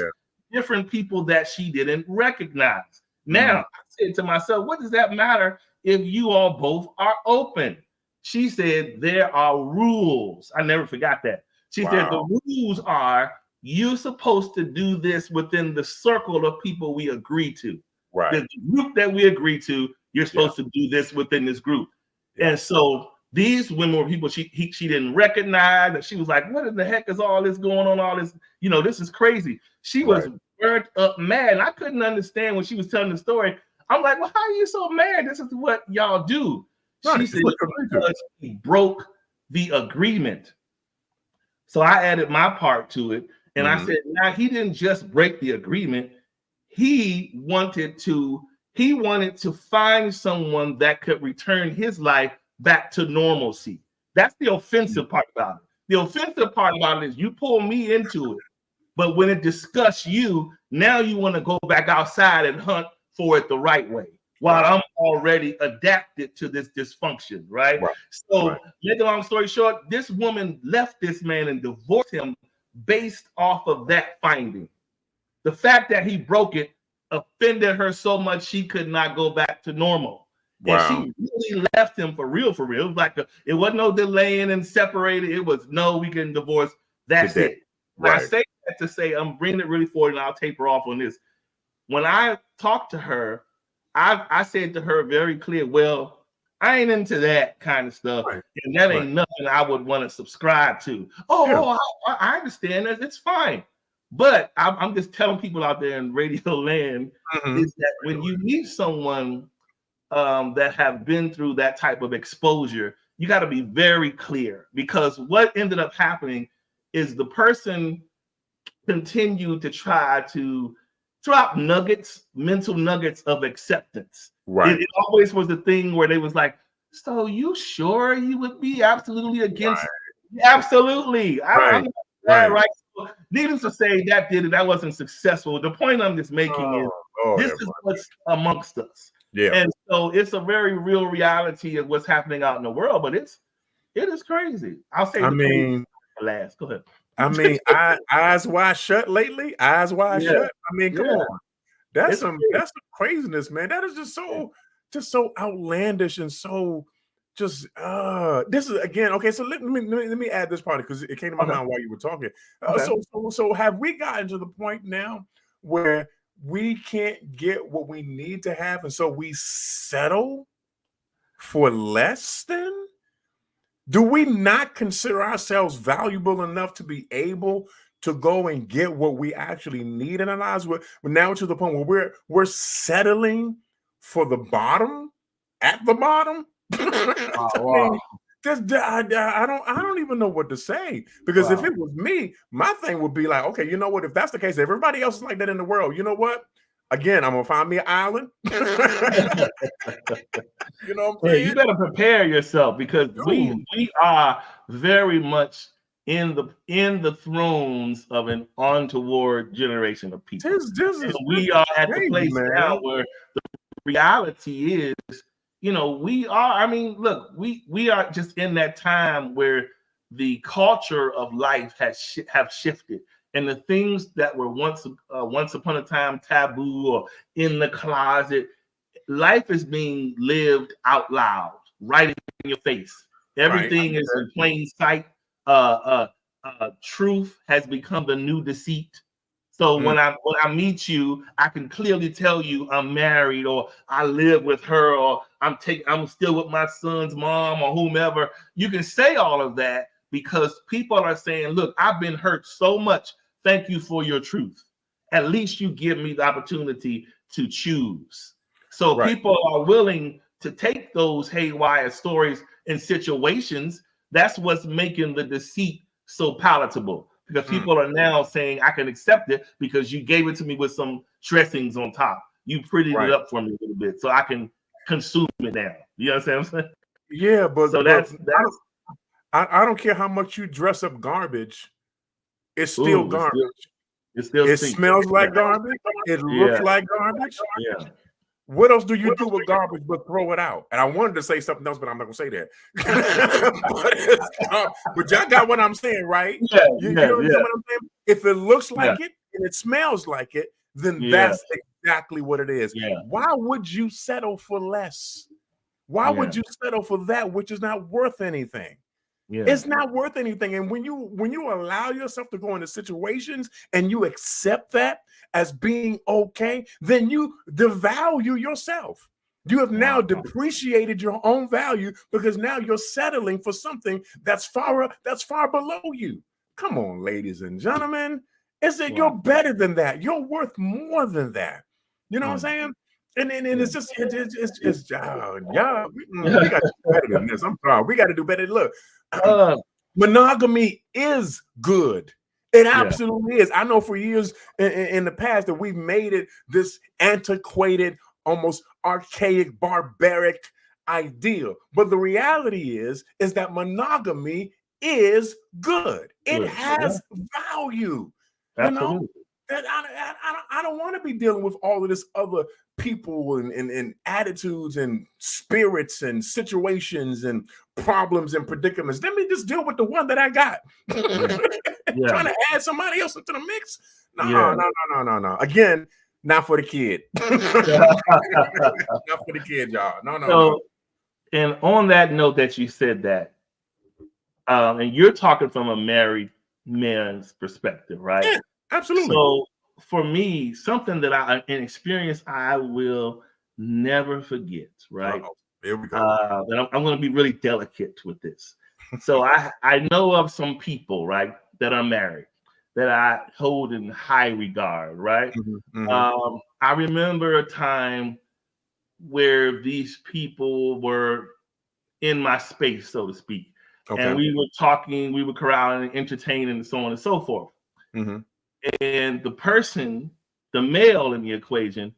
different people that she didn't recognize. Now, I said to myself, what does that matter if you all both are open? She said, there are rules. I never forgot that. She said, the rules are you're supposed to do this within the circle of people we agree to. Right. The group that we agree to, you're supposed to do this within this group. And so these women were people she didn't recognize, and she was like, what in the heck is all this going on? All this, this is crazy. She was burnt up mad. And I couldn't understand when she was telling the story. I'm like, well, how are you so mad? This is what y'all do. Right. She said because he broke the agreement. So I added my part to it. And I said, now he didn't just break the agreement. He wanted to find someone that could return his life back to normalcy. That's the offensive part about it. The offensive part about it is you pull me into it, but when it discusses you, now you want to go back outside and hunt for it the right way, while I'm already adapted to this dysfunction, right? So, make a long story short, this woman left this man and divorced him based off of that finding. The fact that he broke it offended her so much she could not go back to normal. And she really left him for real. It was like it wasn't no delaying and separated. It was no, we can divorce. That's it. I say that to say I'm bringing it really forward, and I'll taper off on this. When I talked to her, I said to her very clear, well, I ain't into that kind of stuff, and that ain't nothing I would want to subscribe to. I understand that. It's fine. But I'm just telling people out there in radio land is that when you meet someone that have been through that type of exposure, you got to be very clear, because what ended up happening is the person continued to try to drop mental nuggets of acceptance. It always was the thing where they was like, so you sure you would be absolutely against? Absolutely. I'm right. So, needless to say, that wasn't successful. The point I'm just making is this is what's amongst us. And so it's a very real reality of what's happening out in the world, but it is crazy. I'll say last. Go ahead. I mean, eyes wide shut lately. Eyes wide shut. I mean, come on. That's some craziness, man. That is just so outlandish and so just this is again okay. So let me add this part because it came to my mind while you were talking. So have we gotten to the point now where we can't get what we need to have, and so we settle for less than? Do we not consider ourselves valuable enough to be able to go and get what we actually need in our lives? We're now to the point where we're settling for the bottom at the bottom. I don't even know what to say, because if it was me, my thing would be like, okay, you know what? If that's the case, everybody else is like that in the world. You know what? Again, I'm gonna find me an island. You know what I'm saying? You better prepare yourself, because we are very much in the thrones of an untoward generation of people. We are at the place now where the reality is, we are. I mean, look, we are just in that time where the culture of life have shifted. And the things that were once upon a time taboo or in the closet, life is being lived out loud, right in your face. Everything is in plain sight. Truth has become the new deceit. So when I meet you, I can clearly tell you I'm married, or I live with her, or I'm still with my son's mom, or whomever. You can say all of that because people are saying, look, I've been hurt so much. Thank you for your truth. At least you give me the opportunity to choose. So people are willing to take those haywire stories and situations. That's what's making the deceit so palatable, because people are now saying, I can accept it because you gave it to me with some dressings on top. You prettied it up for me a little bit, so I can consume it now. You understand what I'm saying? Yeah, but so I don't care how much you dress up garbage. It's still garbage. It smells like garbage. It looks like garbage. Yeah. What else do you do with garbage but throw it out? And I wanted to say something else, but I'm not gonna say that. But y'all got what I'm saying, right? You know what I'm saying? If it looks like it and it smells like it, then that's exactly what it is. Yeah. Why would you settle for less? Why would you settle for that which is not worth anything? Yeah. It's not worth anything. And when you allow yourself to go into situations and you accept that as being okay, then you devalue yourself. You have now depreciated your own value because now you're settling for something that's far below you. Come on, ladies and gentlemen. Is that you're better than that? You're worth more than that. You know what I'm saying? And it's just we got to do better than this. I'm sorry, we got to do better. Look, monogamy is good. It absolutely is. I know for years in the past that we've made it this antiquated, almost archaic, barbaric ideal. But the reality is that monogamy is good. It has value. Absolutely. You know? I don't want to be dealing with all of this other people and attitudes and spirits and situations and problems and predicaments. Let me just deal with the one that I got. Trying to add somebody else into the mix? No. Again, not for the kid. Not for the kid, y'all. No. And on that note that you said that, and you're talking from a married man's perspective, right? Yeah, absolutely. So for me, something that an experience I will never forget, right? Here we go. And I'm going to be really delicate with this. So I know of some people, right, that are married that I hold in high regard, right? I remember a time where these people were in my space, so to speak. And we were talking, we were corralling, entertaining, and so on and so forth. And the person, the male in the equation,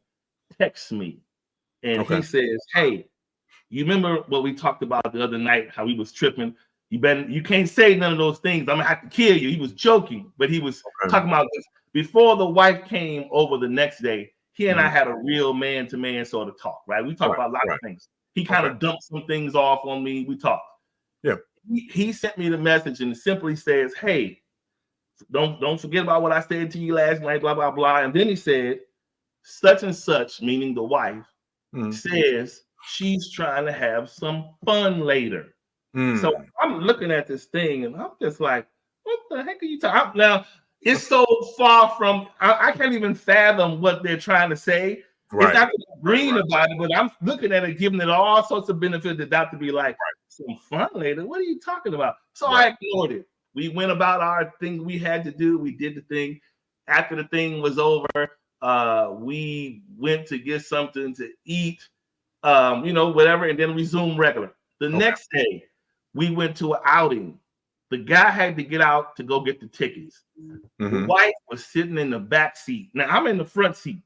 texts me, and he says, "Hey, you remember what we talked about the other night? How we was tripping? You can't say none of those things. I'm gonna have to kill you." He was joking, but he was talking about this before the wife came over the next day. He and I had a real man-to-man sort of talk, right? We talked about a lot of things. He kind of dumped some things off on me. We talked. Yeah. He sent me the message and simply says, "Hey, don't forget about what I said to you last night, blah, blah, blah." And then he said, such and such, meaning the wife, says she's trying to have some fun later. So I'm looking at this thing and I'm just like, what the heck are you talking about? Now, it's so far from, I can't even fathom what they're trying to say. It's not green about it, but I'm looking at it, giving it all sorts of benefit to that to be like, some fun later? What are you talking about? So I ignored it. We went about our thing we had to do. We did the thing. After the thing was over, we went to get something to eat, whatever, and then resumed regular. The next day, we went to an outing. The guy had to get out to go get the tickets. The wife was sitting in the back seat. Now, I'm in the front seat.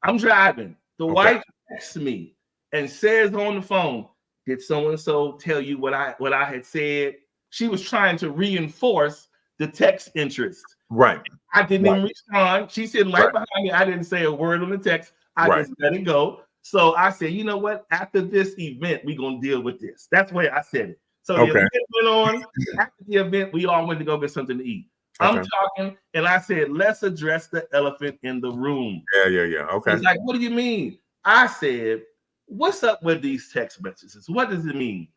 I'm driving. The wife texts me and says on the phone, "Did so-and-so tell you what I had said?" She was trying to reinforce the text interest. Right. I didn't even respond. She said right behind me. I didn't say a word on the text. I just let it go. So I said, you know what? After this event, we're going to deal with this. That's the way I said it. So the event went on. After the event, we all went to go get something to eat. I'm talking, and I said, let's address the elephant in the room. Yeah. Okay. He's like, what do you mean? I said, what's up with these text messages? What does it mean?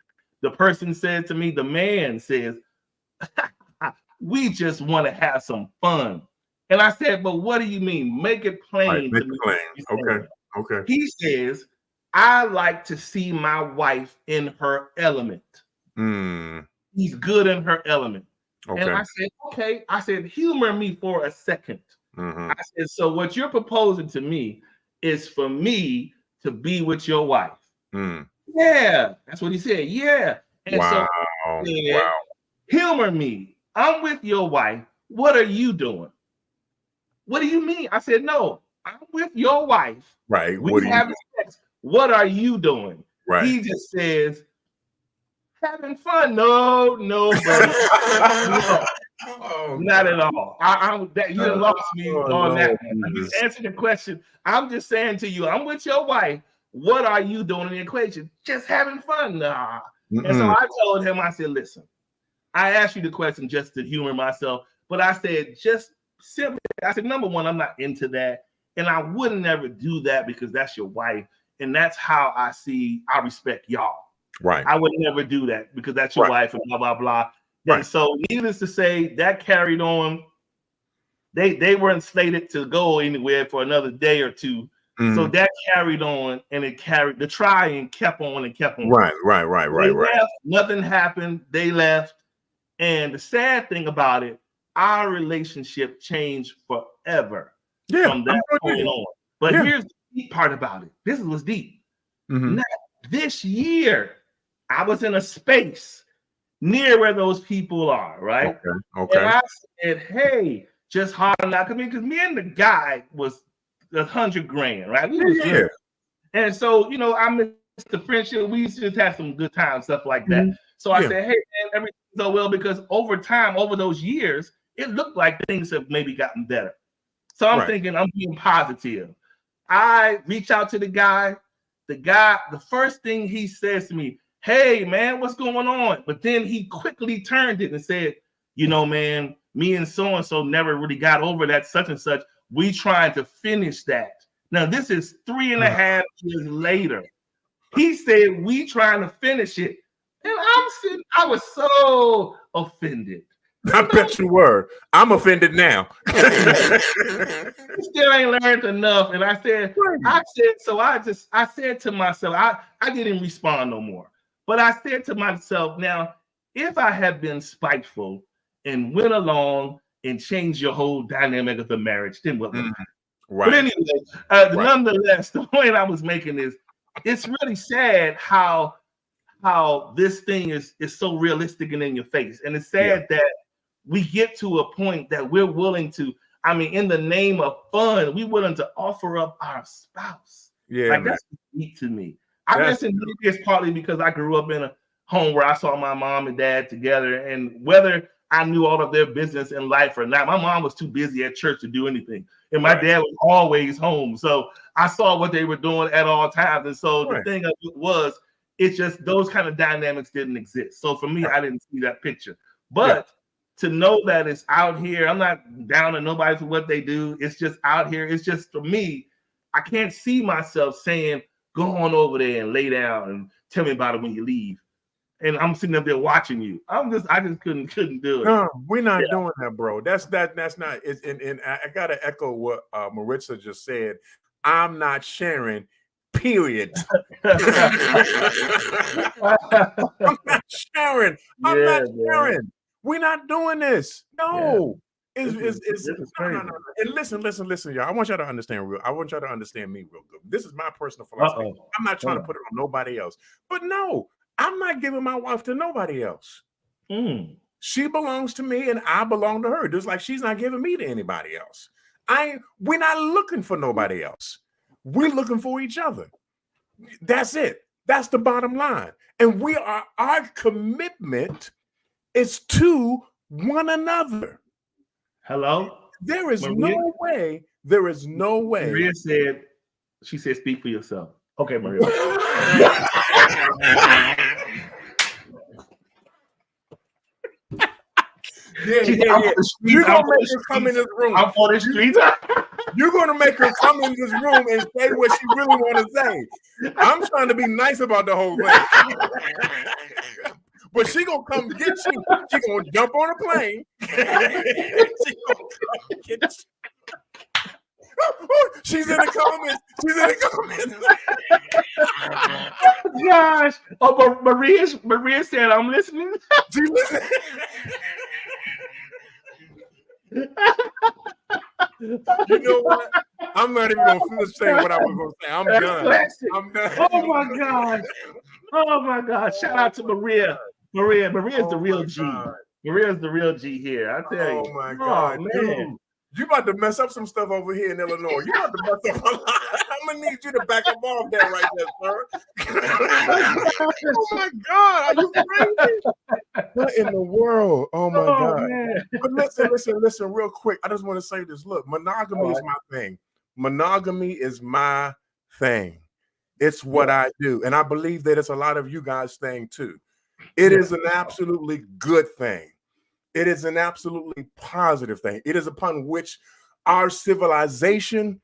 The person said to me, the man says, we just want to have some fun. And I said, but what do you mean? Make it plain to me. Okay. He says, I like to see my wife in her element. He's good in her element. And I said, okay. I said, humor me for a second. I said, so what you're proposing to me is for me to be with your wife. Yeah, that's what he said. Yeah. And so he said, humor me. I'm with your wife. What are you doing? What do you mean? I said, no, I'm with your wife. Right. We having sex. What are you doing? Right. He just says, having fun. No, buddy. No. Not at all. You done lost me on that one. I'm just answering the question. I'm just saying to you, I'm with your wife. What are you doing in the equation? Just having fun. Nah. And so I told him, I said, listen, I asked you the question just to humor myself, but I said, just simply, I said, number one, I'm not into that. And I wouldn't ever do that because that's your wife. And that's how I respect y'all. Right. I would never do that because that's your wife and blah, blah, blah. Right. And so needless to say, that carried on. They weren't slated to go anywhere for another day or two. Mm-hmm. So that carried on, and it carried the trying kept on and kept on. Right. Left, nothing happened. They left. And the sad thing about it, our relationship changed forever from that point on. But here's the deep part about it. This is what's deep. Mm-hmm. Now, this year, I was in a space near where those people are, right? Okay. And I said, hey, just hard enough. Because me and the guy was $100,000, right? We was good. And so, I missed the friendship. We used to just have some good times, stuff like that. Mm-hmm. So I said, hey, man, everything's so well, because over time, over those years, it looked like things have maybe gotten better. So I'm thinking I'm being positive. I reach out to the guy. The first thing he says to me, hey, man, what's going on? But then he quickly turned it and said, man, me and so-and-so never really got over that such and such. We trying to finish that. Now, this is 3.5 years later. He said, we trying to finish it. And I was so offended. I bet you were. I'm offended now. Still ain't learned enough. And I said to myself, I didn't respond no more. But I said to myself, now, if I had been spiteful and went along and changed your whole dynamic of the marriage, then what would happen? Right. But anyway, nonetheless, the point I was making is it's really sad how this thing is so realistic and in your face. And it's sad that we get to a point that we're willing to, in the name of fun, we're willing to offer up our spouse. Yeah, that's neat to me. I guess it's partly because I grew up in a home where I saw my mom and dad together, and whether I knew all of their business in life or not, my mom was too busy at church to do anything. And my dad was always home. So I saw what they were doing at all times. And so the thing of it was, it's just those kind of dynamics didn't exist. So for me, I didn't see that picture. But to know that it's out here, I'm not down on nobody for what they do. It's just out here. It's just, for me, I can't see myself saying, go on over there and lay down and tell me about it when you leave. And I'm sitting up there watching you. I just couldn't do it. No, we're not doing that, bro. That's not. It's and I gotta echo what Maritza just said. I'm not sharing. Period. I'm not sharing. I'm not sharing. We're not doing this. No. No. And listen, y'all. I want y'all to understand me real good. This is my personal philosophy. I'm not trying to put it on nobody else. But no, I'm not giving my wife to nobody else. She belongs to me and I belong to her. Just like she's not giving me to anybody else. We're not looking for nobody else. We're looking for each other. That's it. That's the bottom line. And our commitment is to one another. Hello? There is no way. Maria said, she said, speak for yourself. Okay, Maria. You're gonna make her come in this room. I'm for the streets. You're gonna make her come in this room and say what she really want to say. I'm trying to be nice about the whole thing. But she gonna come get you. She gonna jump on a plane. She gonna come get you. She's in the comments. Gosh. Oh, but Maria said, I'm listening. She's listening. You know what? I'm not even gonna finish saying what I was gonna say. I'm done. Oh my God. Shout out to Maria. Maria's the real G. Maria's the real G here. I tell you. Oh my God, man. Dude. You about to mess up some stuff over here in Illinois. You about to mess up a lot. I'm gonna need you to back up off that right there, sir. Oh my God, are you crazy? What in the world? Oh my God. Man. But listen, real quick. I just want to say this. Look, monogamy is my thing. Monogamy is my thing. It's what I do. And I believe that it's a lot of you guys' thing too. It is an absolutely good thing. It is an absolutely positive thing. It is upon which our civilization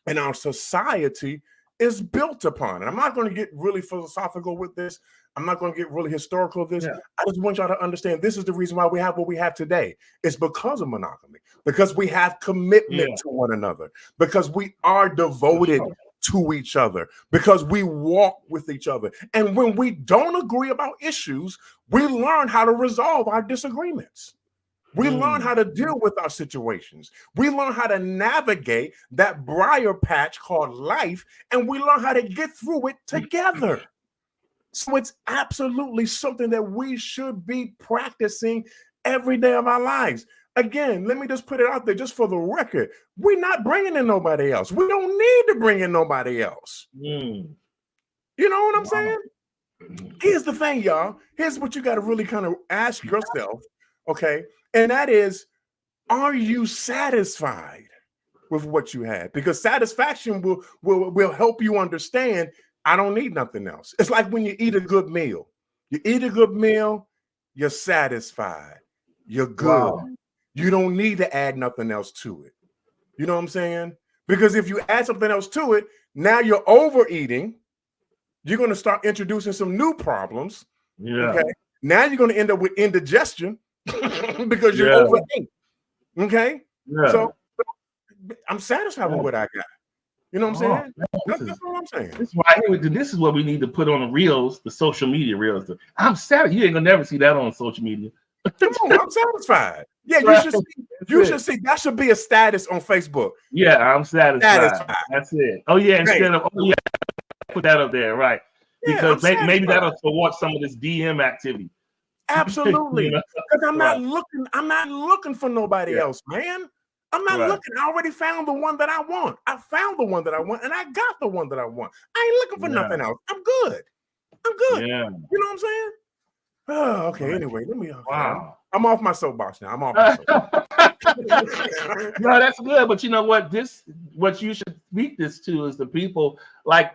and our society is built upon. And I'm not going to get really philosophical with this. I'm not going to get really historical with this. Yeah. I just want y'all to understand this is the reason why we have what we have today. It's because of monogamy, because we have commitment to one another, because we are devoted to each other, because we walk with each other. And when we don't agree about issues, we learn how to resolve our disagreements. We learn how to deal with our situations. We learn how to navigate that briar patch called life, and we learn how to get through it together. So it's absolutely something that we should be practicing every day of our lives. Again, let me just put it out there just for the record. We're not bringing in nobody else. We don't need to bring in nobody else. You know what I'm saying? Here's the thing, y'all. Here's what you got to really kind of ask yourself, okay? And that is, are you satisfied with what you had? Because satisfaction will help you understand, I don't need nothing else. It's like when you eat a good meal. You eat a good meal, you're satisfied. You're good. Wow. You don't need to add nothing else to it. You know what I'm saying? Because if you add something else to it, now you're overeating. You're going to start introducing some new problems. Yeah. Okay. Now you're going to end up with indigestion because you're overeating. Okay. Yeah. So I'm satisfied with what I got. You know what I'm saying? That's what I'm saying. This is what we need to put on the reels, the social media reels. I'm satisfied. You ain't gonna never see that on social media. Come on, I'm satisfied. Yeah, you should see. That should be a status on Facebook. Yeah, I'm satisfied. That's it. Oh yeah, instead of put that up there, right? Because maybe that'll thwart some of this DM activity. Absolutely. Because I'm not looking for nobody else, man. I'm not looking. I already found the one that I want. I found the one that I want, and I got the one that I want. I ain't looking for nothing else. I'm good. Yeah. You know what I'm saying? Oh, okay. Anyway, let me. Wow. I'm off my soapbox now. I'm off my soapbox. No, that's good. But you know what? What you should speak this to is the people. Like,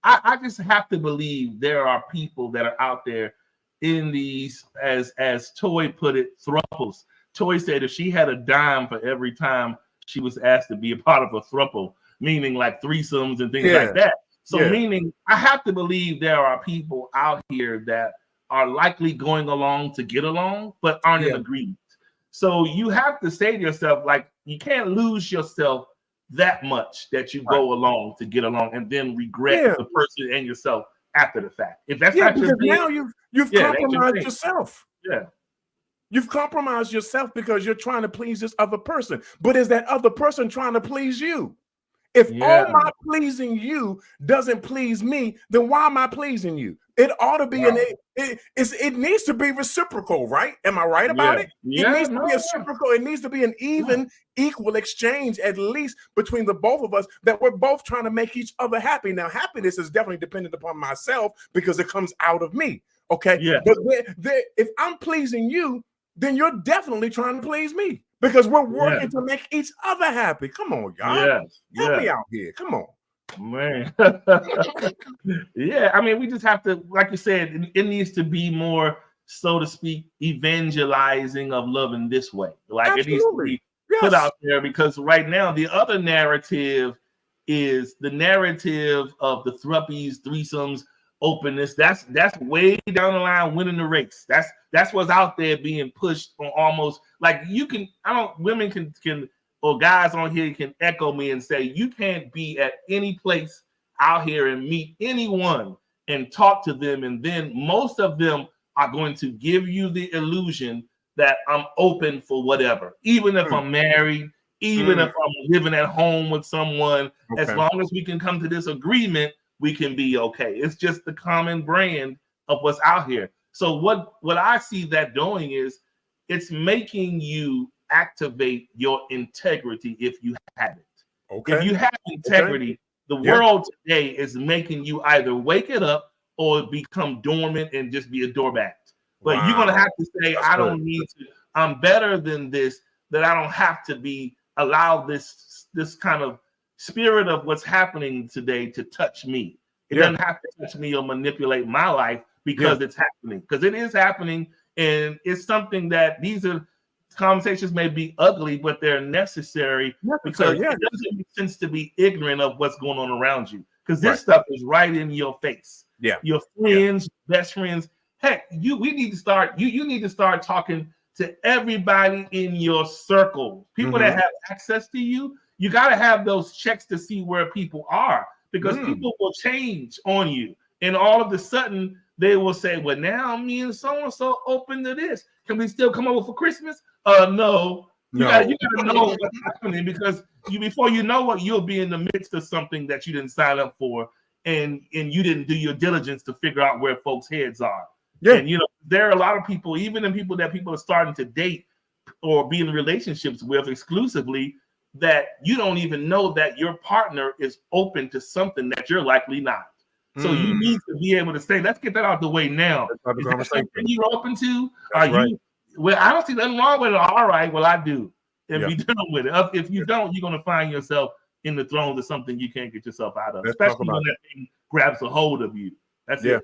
I just have to believe there are people that are out there in these, as Toy put it, thruples. Toy said if she had a dime for every time she was asked to be a part of a throuple, meaning like threesomes and things like that. So meaning I have to believe there are people out here that are likely going along to get along, but aren't in agreement. So you have to say to yourself, like, you can't lose yourself that much that you go along to get along and then regret the person and yourself after the fact. If that's not your thing, now you've compromised yourself. Yeah. You've compromised yourself because you're trying to please this other person. But is that other person trying to please you? If all my pleasing you doesn't please me, then why am I pleasing you? It ought to be it needs to be reciprocal, right? Am I right about it? It needs to be reciprocal. It needs to be an even, equal exchange, at least between the both of us, that we're both trying to make each other happy. Now, happiness is definitely dependent upon myself because it comes out of me. Okay. Yeah. But if I'm pleasing you, then you're definitely trying to please me because we're working to make each other happy. Come on, y'all. Help me out here. Come on. Man. I mean, we just have to, like you said, it needs to be more, so to speak, evangelizing of love in this way. Like it needs to be put out there, because right now the other narrative is the narrative of the thruppies, threesomes, openness. That's way down the line, winning the race. That's what's out there being pushed on, almost like women can or guys on here can echo me and say you can't be at any place out here and meet anyone and talk to them, and then most of them are going to give you the illusion that I'm open for whatever, even if I'm married, even if I'm living at home with someone. As long as we can come to this agreement, we can be okay. It's just the common brand of what's out here. So what I see that doing is it's making you activate your integrity if you have it. Okay. If you have integrity, the world today is making you either wake it up or become dormant and just be a doormat. But you're gonna have to say, I don't need to, I'm better than this, that I don't have to be allow this kind of spirit of what's happening today to touch me. It doesn't have to touch me or manipulate my life because it's happening. Because it is happening, and it's something that these are conversations may be ugly, but they're necessary because yeah. it doesn't make sense to be ignorant of what's going on around you. Because this Right. stuff is right in your face. Yeah. Your friends, best friends. Heck, we need to start. You need to start talking to everybody in your circle. People that have access to you. You got to have those checks to see where people are, because people will change on you, and all of a sudden they will say, "Well, now me and so open to this. Can we still come over for Christmas?" No. You got to know what's happening, because before you know it, you'll be in the midst of something that you didn't sign up for, and you didn't do your diligence to figure out where folks' heads are. Yeah. And there are a lot of people, even in people are starting to date or be in relationships with exclusively, that you don't even know that your partner is open to something that you're likely not. So you need to be able to say, let's get that out the way now. Is that something you're open to? That's right. Well, I don't see nothing wrong with it. All right, well, I do. If you deal with it. If you don't, you're going to find yourself in the throes of something you can't get yourself out of, especially when that thing grabs a hold of you. That's it.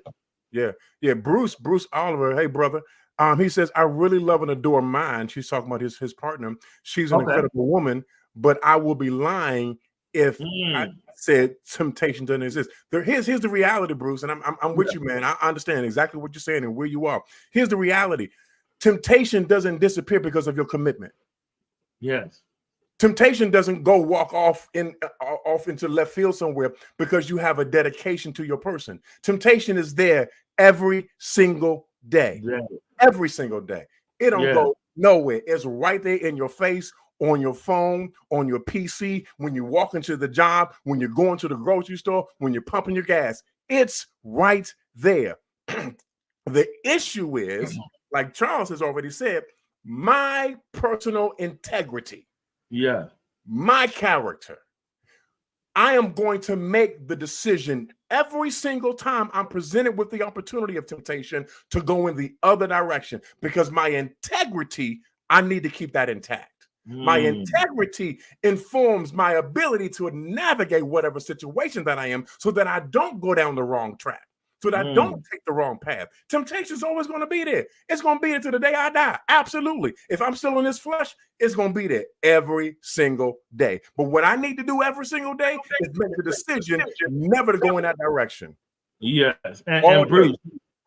Yeah. Bruce Oliver, hey, brother. He says, I really love and adore mine. She's talking about his partner. She's an incredible woman, but I will be lying if I said temptation doesn't exist. Here's the reality, Bruce, and I'm with you, man. I understand exactly what you're saying and where you are. Here's the reality. Temptation doesn't disappear because of your commitment. Yes. Temptation doesn't go walk off into left field somewhere because you have a dedication to your person. Temptation is there every single day. Yeah. Every single day. It don't go nowhere. It's right there in your face, on your phone, on your PC, when you walk into the job, when you're going to the grocery store, when you're pumping your gas. It's right there. The issue is, like Charles has already said, my personal integrity. Yeah. My character. I am going to make the decision every single time I'm presented with the opportunity of temptation to go in the other direction, because my integrity, I need to keep that intact. My integrity informs my ability to navigate whatever situation that I am, so that I don't go down the wrong track, so that I don't take the wrong path. Temptation is always going to be there. It's going to be there to the day I die. Absolutely. If I'm still in this flesh, it's going to be there every single day. But what I need to do every single day is make the decision never to go in that direction. Yes. And Bruce,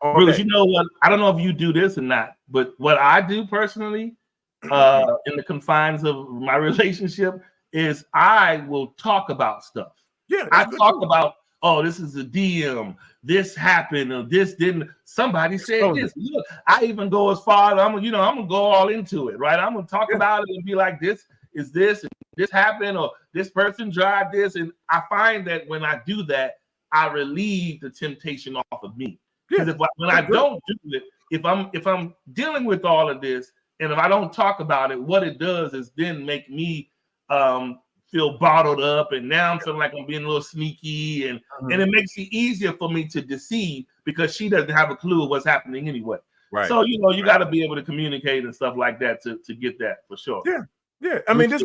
you know what? I don't know if you do this or not, but what I do personally, in the confines of my relationship, is I will talk about stuff. Yeah, I talk about, oh, this is a DM, this happened, or this didn't, somebody said this. Look, I even go as far as I'm gonna go all into it, right? I'm gonna talk about it and be like, this is this, and this happened, or this person tried this. And I find that when I do that, I relieve the temptation off of me. Because when I don't do it, if I'm dealing with all of this, and if I don't talk about it, what it does is then make me feel bottled up, and now I'm feeling like I'm being a little sneaky, and it makes it easier for me to deceive, because she doesn't have a clue of what's happening anyway. Right. So you got to be able to communicate and stuff like that to get that for sure. Yeah. I mean, I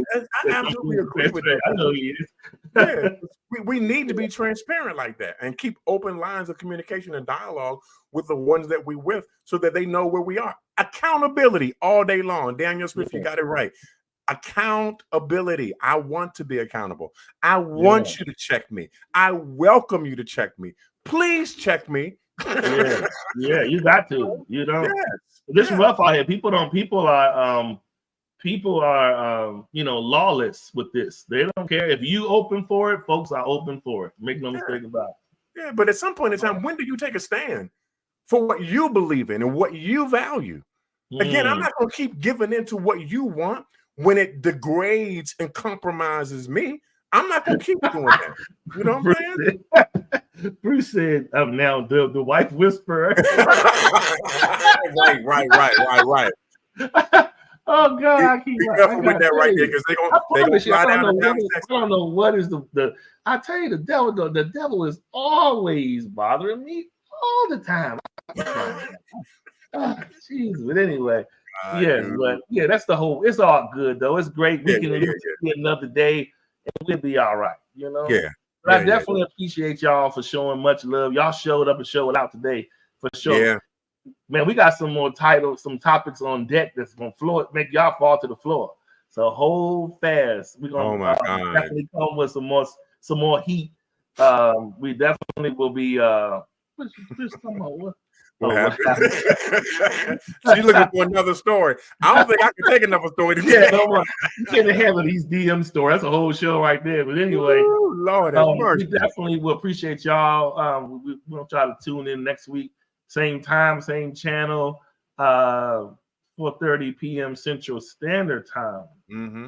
absolutely agree with that. I know he is. We need to be transparent like that and keep open lines of communication and dialogue with the ones that we with, so that they know where we are. Accountability all day long. Daniel Smith, you got it right. Accountability. I want to be accountable. I want you to check me. I welcome you to check me. Please check me. Yeah, you got to. This is rough out here. People are lawless with this. They don't care if you open for it. Folks are open for it. Make no mistake about it. Yeah, but at some point in time, when do you take a stand for what you believe in and what you value? Again, I'm not going to keep giving in to what you want when it degrades and compromises me. I'm not going to keep doing that. You know what I'm saying? Bruce said, now the wife whisperer. Right. Oh God, I keep be careful with that right there, because they gonna fly down the I don't know what is the. I tell you, the devil is always bothering me all the time. Jeez, but anyway, that's the whole. It's all good though. It's great. We can see another day, and we'll be all right. But I definitely appreciate y'all for showing much love. Y'all showed up and showed out today for sure. man, we got some more titles, some topics on deck that's gonna make y'all fall to the floor. So hold fast. We're gonna definitely come with some more heat. We definitely will be what's talking about what? What happened? She's looking for another story. I don't think I can take another story. You can't handle these DM stories. That's a whole show right there. But anyway, ooh, Lord have mercy. We definitely will appreciate y'all. We'll try to tune in next week, same time, same channel, 4:30 p.m. Central Standard Time. Mm-hmm.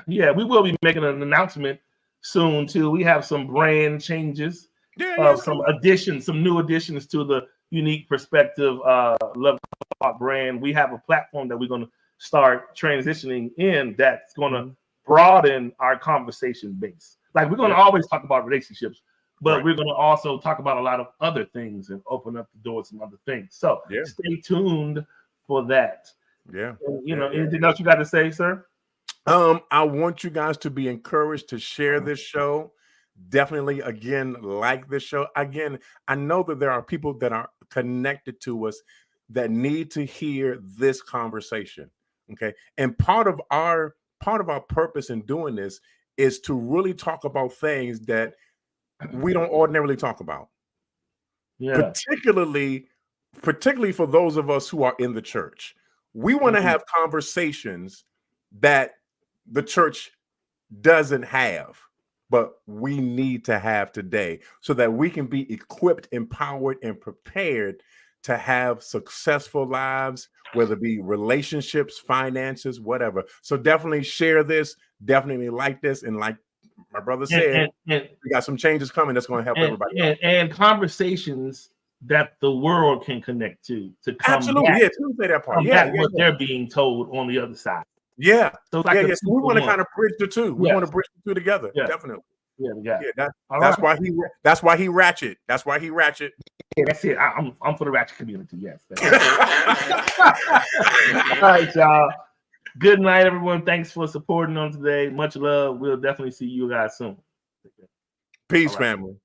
Yeah, we will be making an announcement soon too. We have some brand changes, some new additions to the Unique Perspective Love Talk brand. We have a platform that we're going to start transitioning in that's going to broaden our conversation base. Like we're going to always talk about relationships, but we're going to also talk about a lot of other things and open up the door to some other things. So stay tuned for that. Yeah. And, anything else you got to say, sir? I want you guys to be encouraged to share this show. Definitely, again, like this show. Again, I know that there are people that are connected to us that need to hear this conversation. Okay. And part of our purpose in doing this is to really talk about things that we don't ordinarily talk about. Yeah. Particularly for those of us who are in the church. We want to have conversations that the church doesn't have, but we need to have today so that we can be equipped, empowered, and prepared to have successful lives, whether it be relationships, finances, whatever. So definitely share this, definitely like this. And like my brother said, we got some changes coming that's going to help everybody. And conversations that the world can connect to come absolutely back, say that part. What they're being told on the other side. Yeah. So like so we want to kind of bridge the two. We want to bridge the two together. Yeah. Definitely. That's why he ratchet. That's why he ratchet. Yeah, that's it. I'm for the ratchet community. Yes. All right, y'all. Good night, everyone. Thanks for supporting on today. Much love. We'll definitely see you guys soon. Peace, family.